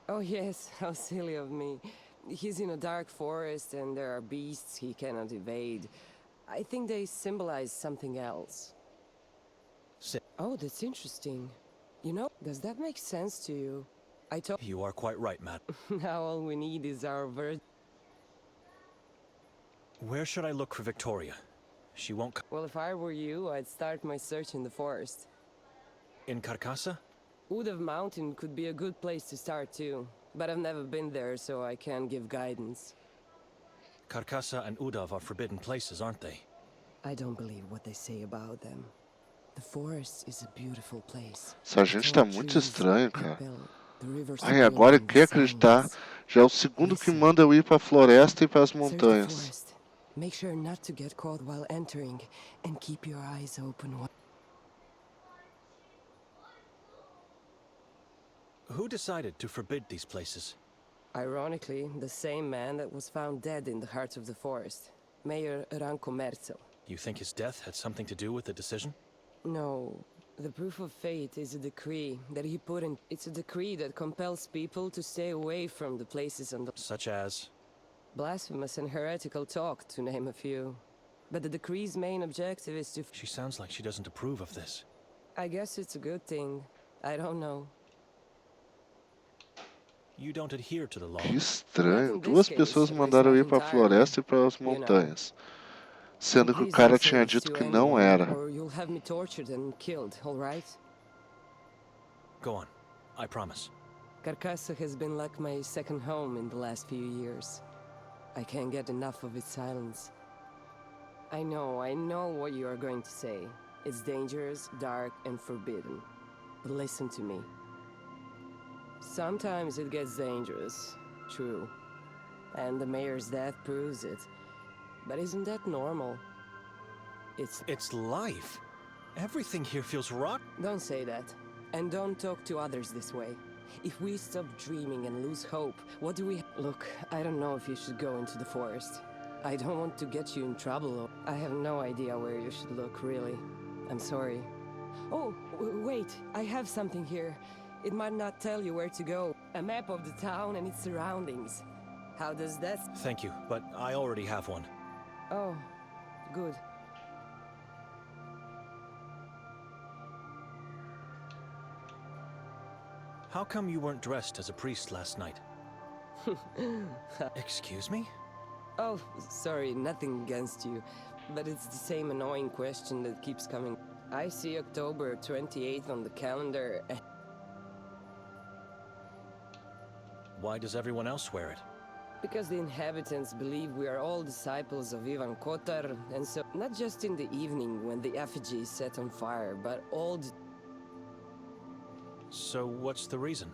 Oh yes, how silly of me. He's in a dark forest and there are beasts he cannot evade. I think they symbolize something else. Oh, that's interesting. You know, does that make sense to you? You are quite right, Matt. Now all we need is our virgin. Where should I look for Viktoria? She won't come. Well, if I were you, I'd start my search in the forest. In Carcassa? Udav Mountain could be a good place to start too. But I've never been there, so I can't give guidance. Carcassa and Udav are forbidden places, aren't they? I don't believe what they say about them. The forest is a beautiful place. Essa gente tá muito estranho, cara. Ai, agora eu quero acreditar. Já é o segundo que manda eu ir pra floresta e pras montanhas. Make sure not to get caught while entering, and keep your eyes open. Who decided to forbid these places? Ironically, the same man that was found dead in the heart of the forest, Mayor Ranko Merzel. You think his death had something to do with the decision? No. The proof of fate is a decree that he put in. It's a decree that compels people to stay away from the places on the... Such as? Blasphemous and heretical talk, to name a few. But the decree's main objective is to... She sounds like she doesn't approve of this. I guess it's a good thing. I don't know. You don't adhere to the law. Que estranho. Duas pessoas mandaram eu ir pra floresta e pras montanhas. Sendo que o cara tinha dito que não era. Or you'll have me tortured and killed, all right? Go on. I promise. Carcassa has been like my second home in the last few years. I can't get enough of its silence. I know what you are going to say. It's dangerous, dark, and forbidden. But listen to me. Sometimes it gets dangerous, true. And the mayor's death proves it. But isn't that normal? It's life. Everything here feels rotten. Don't say that. And don't talk to others this way. If we stop dreaming and lose hope, what do we... Look, I don't know if you should go into the forest. I don't want to get you in trouble. I have no idea where you should look, really. I'm sorry. Oh, wait, I have something here. It might not tell you where to go. A map of the town and its surroundings. How does that... Thank you, but I already have one. Oh, good. How come you weren't dressed as a priest last night? Excuse me? Oh, sorry, nothing against you. But it's the same annoying question that keeps coming. I see October 28th on the calendar. Why does everyone else wear it? Because the inhabitants believe we are all disciples of Ivan Kotar, and so not just in the evening when the effigy is set on fire, but all the... So what's the reason?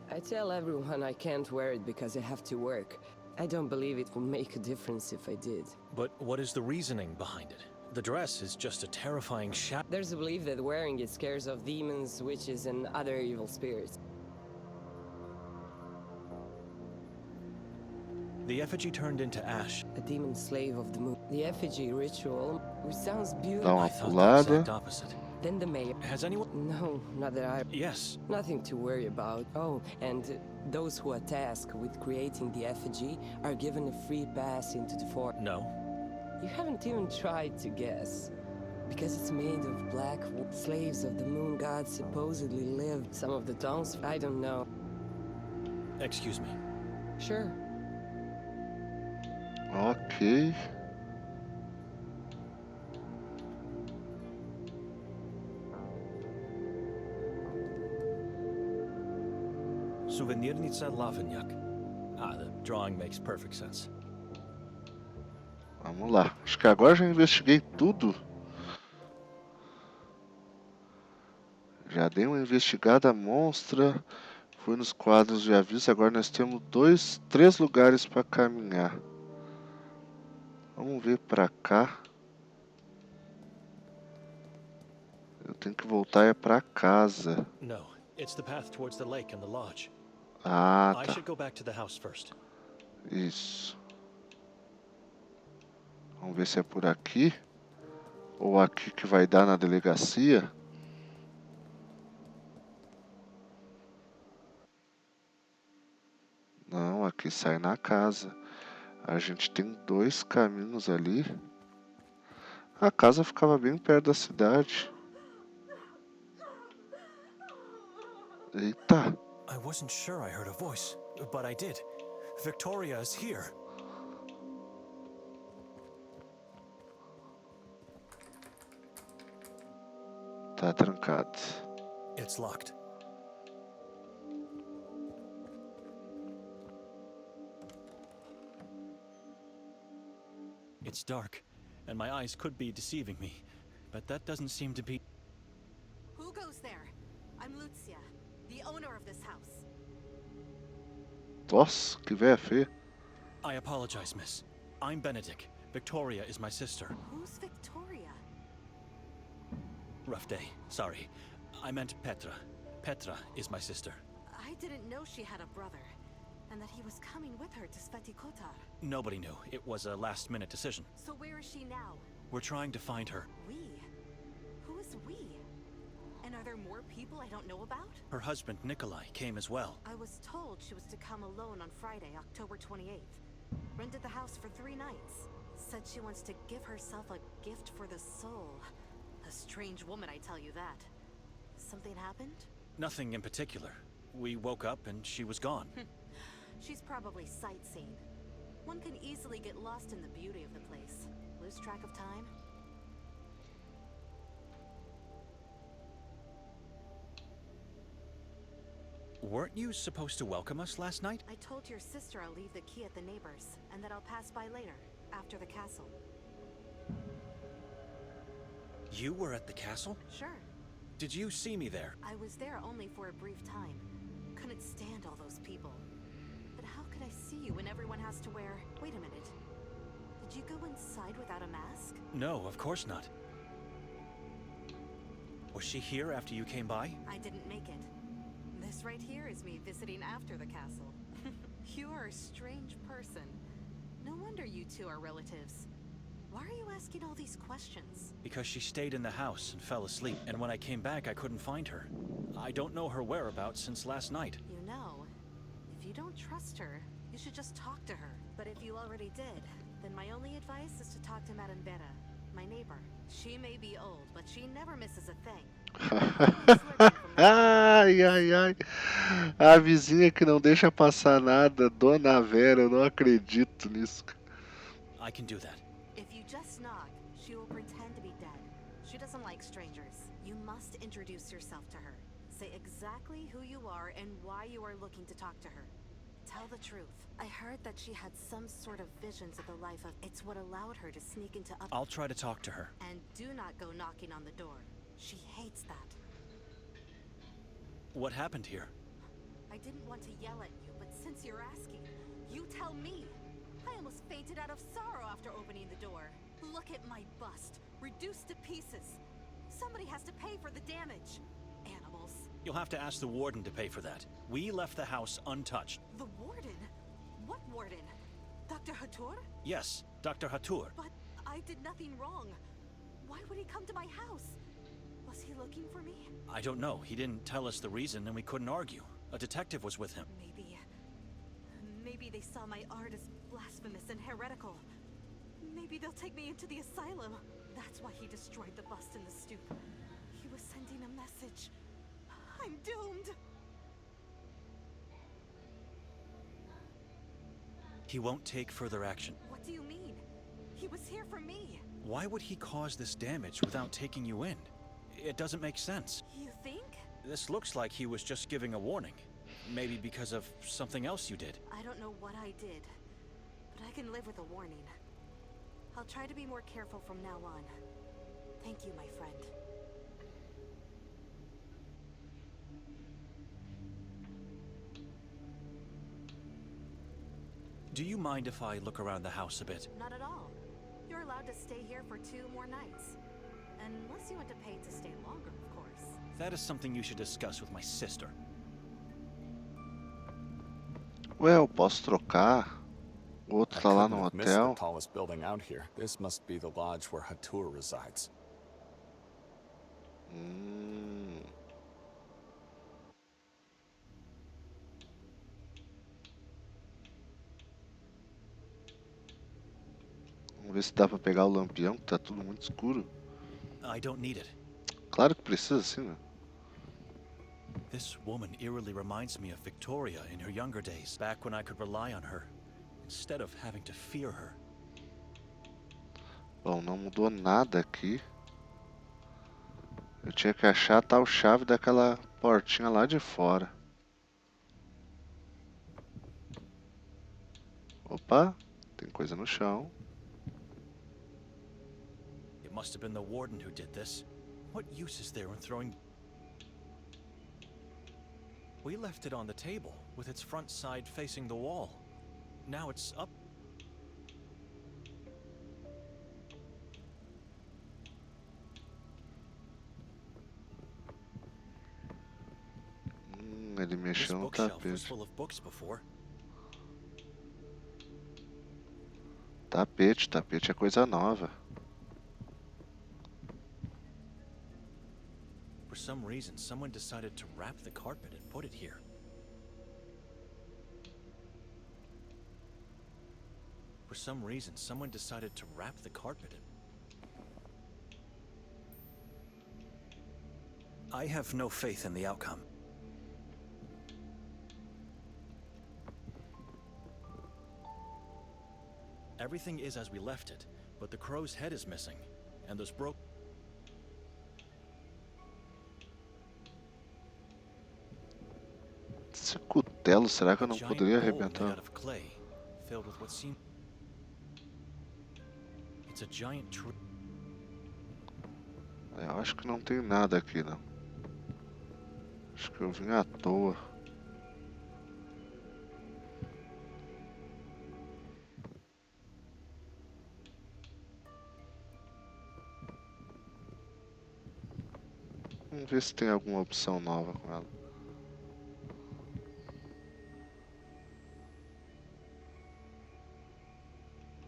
I tell everyone I can't wear it because I have to work. I don't believe it will make a difference if I did. But what is the reasoning behind it? The dress is just a terrifying shadow. There's a belief that wearing it scares off demons, witches, and other evil spirits. The effigy turned into ash. A demon slave of the moon. The effigy ritual, which sounds Dá beautiful. uma I thought the pulada. exact opposite. Then the mayor... Has anyone... No, not that I... Yes. Nothing to worry about. Oh, and those who are tasked with creating the effigy are given a free pass into the fort. No. You haven't even tried to guess. Because it's made of black wood. Slaves of the moon god supposedly lived. Some of the tongues, I don't know. Excuse me. Sure. Ok. Suvenirnica Lavenyak. Ah, the drawing makes perfect sense. Vamos lá. Acho que agora já investiguei tudo. Já dei uma investigada monstra. Fui nos quadros de aviso. Agora nós temos 3 lugares para caminhar. Vamos ver para cá. Eu tenho que voltar para casa. No, it's the path towards the lake and the lodge. Ah, I tá. should go back to the house first. Isso. Vamos ver se é por aqui. Ou aqui que vai dar na delegacia. Não, aqui sai na casa. A gente tem 2 caminhos ali. A casa ficava bem perto da cidade. Eita. I wasn't sure I heard a voice, but I did. Viktoria is here. Tá trancado. It's locked. It's dark, and my eyes could be deceiving me, but that doesn't seem to be... Who goes there? I'm Lucia, the owner of this house. Nossa, que véia feia. I apologize, miss. I'm Benedict. Viktoria is my sister. Who's Viktoria? Rough day. Sorry. I meant Petra. Petra is my sister. I didn't know she had a brother, and that he was coming with her to Sveti Kotar. Nobody knew. It was a last-minute decision. So where is she now? We're trying to find her. We? Who is we? And are there more people I don't know about? Her husband, Nikolai, came as well. I was told she was to come alone on Friday, October 28th. Rented the house for 3 nights. Said she wants to give herself a gift for the soul. A strange woman, I tell you that. Something happened? Nothing in particular. We woke up and she was gone. She's probably sightseeing. One can easily get lost in the beauty of the place. Lose track of time. Weren't you supposed to welcome us last night? I told your sister I'll leave the key at the neighbors, and that I'll pass by later, after the castle. You were at the castle? Sure. Did you see me there? I was there only for a brief time. Couldn't stand all those people. But how could I see you when everyone has to wear... Wait a minute. Did you go inside without a mask? No, of course not. Was she here after you came by? I didn't make it. This right here is me visiting after the castle. You are a strange person. No wonder you two are relatives. Why are you asking all these questions? Because she stayed in the house and fell asleep, and when I came back I couldn't find her. I don't know her whereabouts since last night. You know, if you don't trust her, you should just talk to her. But if you already did, then my only advice is to talk to Madame Vera, my neighbor. She may be old, but she never misses a thing. Ai, ai, ai. A vizinha que não deixa passar nada, Dona Vera, eu não acredito nisso. I can do that. If you just knock, she will pretend to be dead. She doesn't like strangers. You must introduce yourself to her. Say exactly who you are and why you are looking to talk to her. Tell the truth. I heard that she had some sort of visions of the life of... It's what allowed her to sneak into up... I'll try to talk to her. And do not go knocking on the door. She hates that. What happened here? I didn't want to yell at you, but since you're asking, you tell me. I almost fainted out of sorrow after opening the door. Look at my bust, reduced to pieces. Somebody has to pay for the damage. Animals. You'll have to ask the warden to pay for that. We left the house untouched. The warden? What warden? Dr. Hatur? Yes, Dr. Hatur. But I did nothing wrong. Why would he come to my house? Was he looking for me? I don't know. He didn't tell us the reason and we couldn't argue. A detective was with him. Maybe they saw my art as blasphemous and heretical. Maybe they'll take me into the asylum. That's why he destroyed the bust in the stoop. He was sending a message. I'm doomed. He won't take further action. What do you mean? He was here for me. Why would he cause this damage without taking you in? It doesn't make sense. You think? This looks like he was just giving a warning. Maybe because of something else you did. I don't know what I did, but I can live with a warning. I'll try to be more careful from now on. Thank you, my friend. Do you mind if I look around the house a bit? Not at all. You're allowed to stay here for 2 more nights. Unless you want to pay to stay longer, of course. That is something you should discuss with my sister. Ué, eu posso trocar? O outro tá lá no Missed the hotel. tallest building out here. This must be the lodge where Hatur resides. Vamos ver se dá pra pegar o lampião, que tá tudo muito escuro. I don't need it. Claro que precisa, sim, né? This woman eerily reminds me of Viktoria in her younger days, back when I could rely on her, instead of having to fear her. Bom, não mudou nada aqui. Eu tinha que achar a tal chave daquela portinha lá de fora. Opa, tem coisa no chão. It must have been the warden who did this. What use is there in throwing... We left it on the table, with its front side facing the wall. Now it's up. Ele This mexeu no bookshelf was tapete. full of books before. Tapete, tapete é coisa nova. For some reason, someone decided to wrap the carpet and put it here. For some reason, someone decided to wrap the carpet in. I have no faith in the outcome. Everything is as we left it, but the crow's head is missing, and those broke... Esse cutelo, será que eu A não giant poderia bowl made arrebentar? out of clay, filled with what seemed... It's a giant tree. Eu acho que não tem nada aqui, não. Acho que eu vim à toa. Vamos ver se tem alguma opção nova com ela.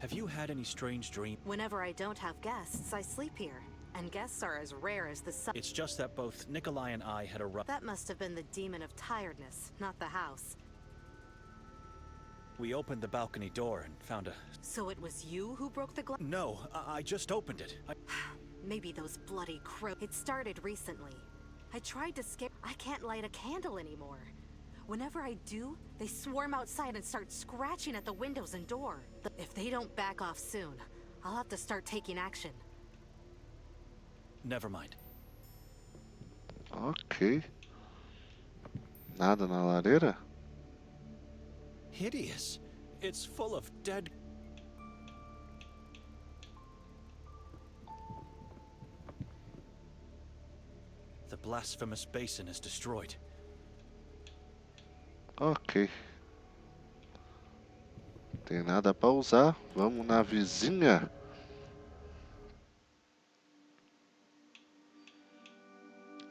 Have you had any strange dreams? Whenever I don't have guests, I sleep here. And guests are as rare as the sun. It's just that both Nikolai and I had a rough... That must have been the demon of tiredness, not the house. We opened the balcony door and found a... So it was you who broke the glass? No, I just opened it. Maybe those bloody crows. It started recently. I tried to scare... I can't light a candle anymore. Whenever I do, they swarm outside and start scratching at the windows and door. If they don't back off soon, I'll have to start taking action. Never mind. Ok. Nada na lareira? Hideous. It's full of dead... The blasphemous basin is destroyed. Ok. Tem nada pra usar. Vamos na vizinha.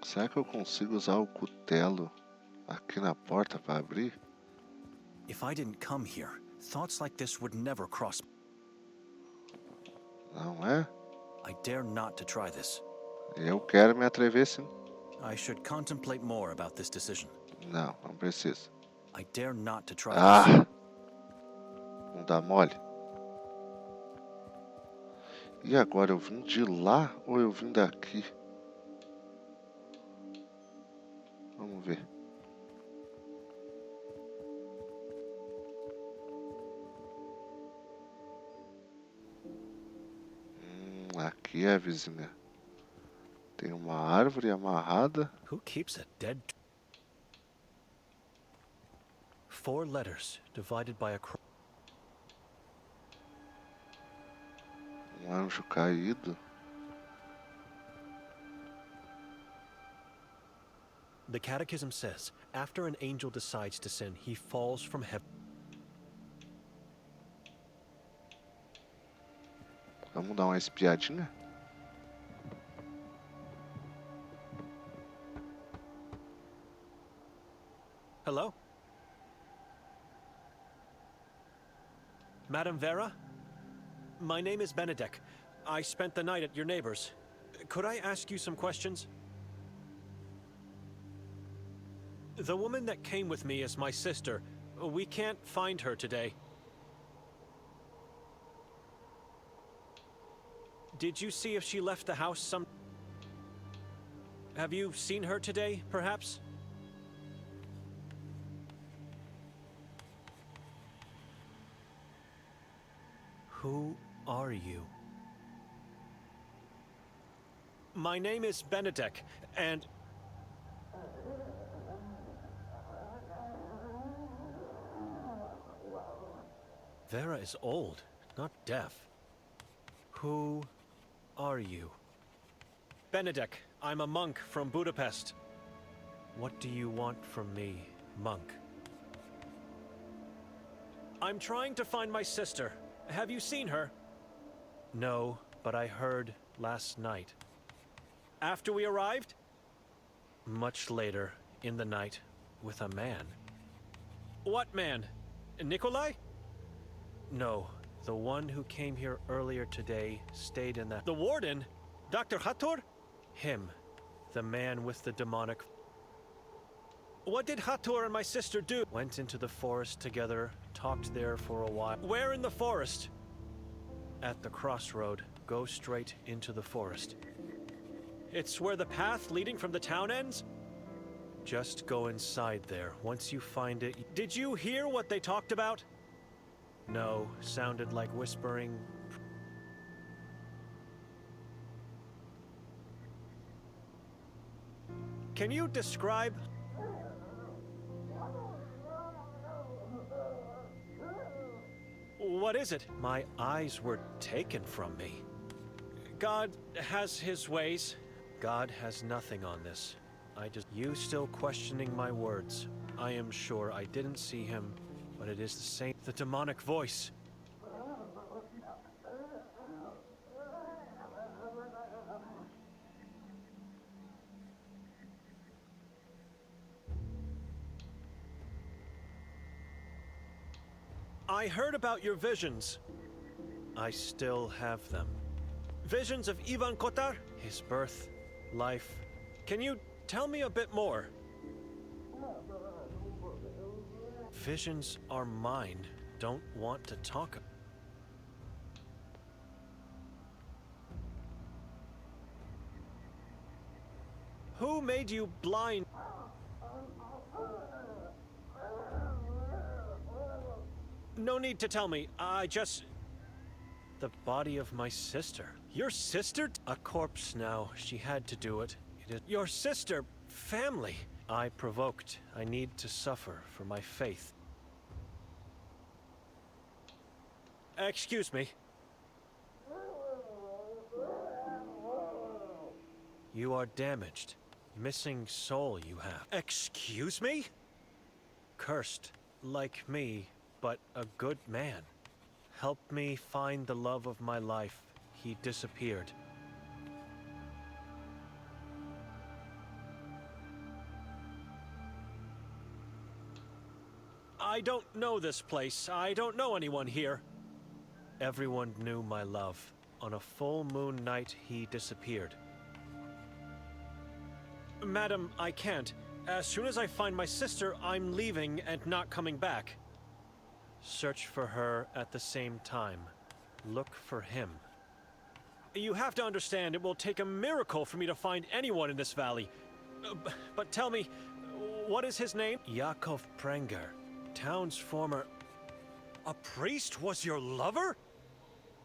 Será que eu consigo usar o cutelo aqui na porta para abrir? If I didn't come here, thoughts like this would never cross... Não é? I dare not to try this. Eu quero me atrever, sim. I should contemplate more about this decision. Não, não precisa. I dare not to try this. Ah! Não dá mole. E agora, eu vim de lá ou eu vim daqui? Vamos ver. Aqui é a vizinha. Tem uma árvore amarrada. Who keeps a dead... 4 letters divided by a cross. Anjo caído. The Catechism says, after an angel decides to sin, he falls from heaven. Vamos dar uma espiadinha? Hello? Madame Vera? My name is Benedek. I spent the night at your neighbor's. Could I ask you some questions? The woman that came with me is my sister. We can't find her today. Did you see if she left the house some... Have you seen her today, perhaps? Who are you? My name is Benedek, and... Vera is old, not deaf. Who are you? Benedek, I'm a monk from Budapest. What do you want from me, monk? I'm trying to find my sister. Have you seen her? No, but I heard last night. After we arrived? Much later, in the night, with a man. What man? Nikolai? No, the one who came here earlier today stayed in the warden? Dr. Hathor? Him, the man with the demonic... What did Hathor and my sister do? Went into the forest together, talked there for a while. Where in the forest? At the crossroad. Go straight into the forest. It's where the path leading from the town ends? Just go inside there. Once you find it... Did you hear what they talked about? No, sounded like whispering. Can you describe... What is it? My eyes were taken from me. God has his ways. God has nothing on this. You still questioning my words. I am sure I didn't see him, but it is the same. The demonic voice. I heard about your visions. I still have them. Visions of Ivan Kotar? His birth, life. Can you tell me a bit more? Visions are mine. Don't want to talk. Who made you blind? No need to tell me. I just... The body of my sister. Your sister? A corpse now. She had to do it. It is... Your sister. Family. I provoked. I need to suffer for my faith. Excuse me. You are damaged. Missing soul you have. Excuse me? Cursed. Like me, but a good man. Help me find the love of my life. He disappeared. I don't know this place. I don't know anyone here. Everyone knew my love. On a full moon night, he disappeared. Madam, I can't. As soon as I find my sister, I'm leaving and not coming back. Search for her at the same time. Look for him. You have to understand, it will take a miracle for me to find anyone in this valley. But tell me, what is his name? Yakov Prenger, town's former... A priest was your lover?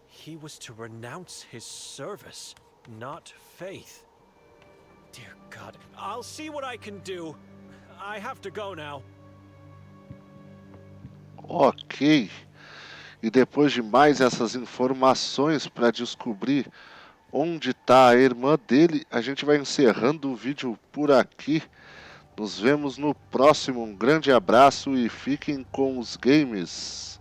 He was to renounce his service, not faith. Dear God, I'll see what I can do. I have to go now. Ok. E depois de mais essas informações para descobrir onde está a irmã dele, a gente vai encerrando o vídeo por aqui. Nos vemos no próximo. Um grande abraço e fiquem com os games.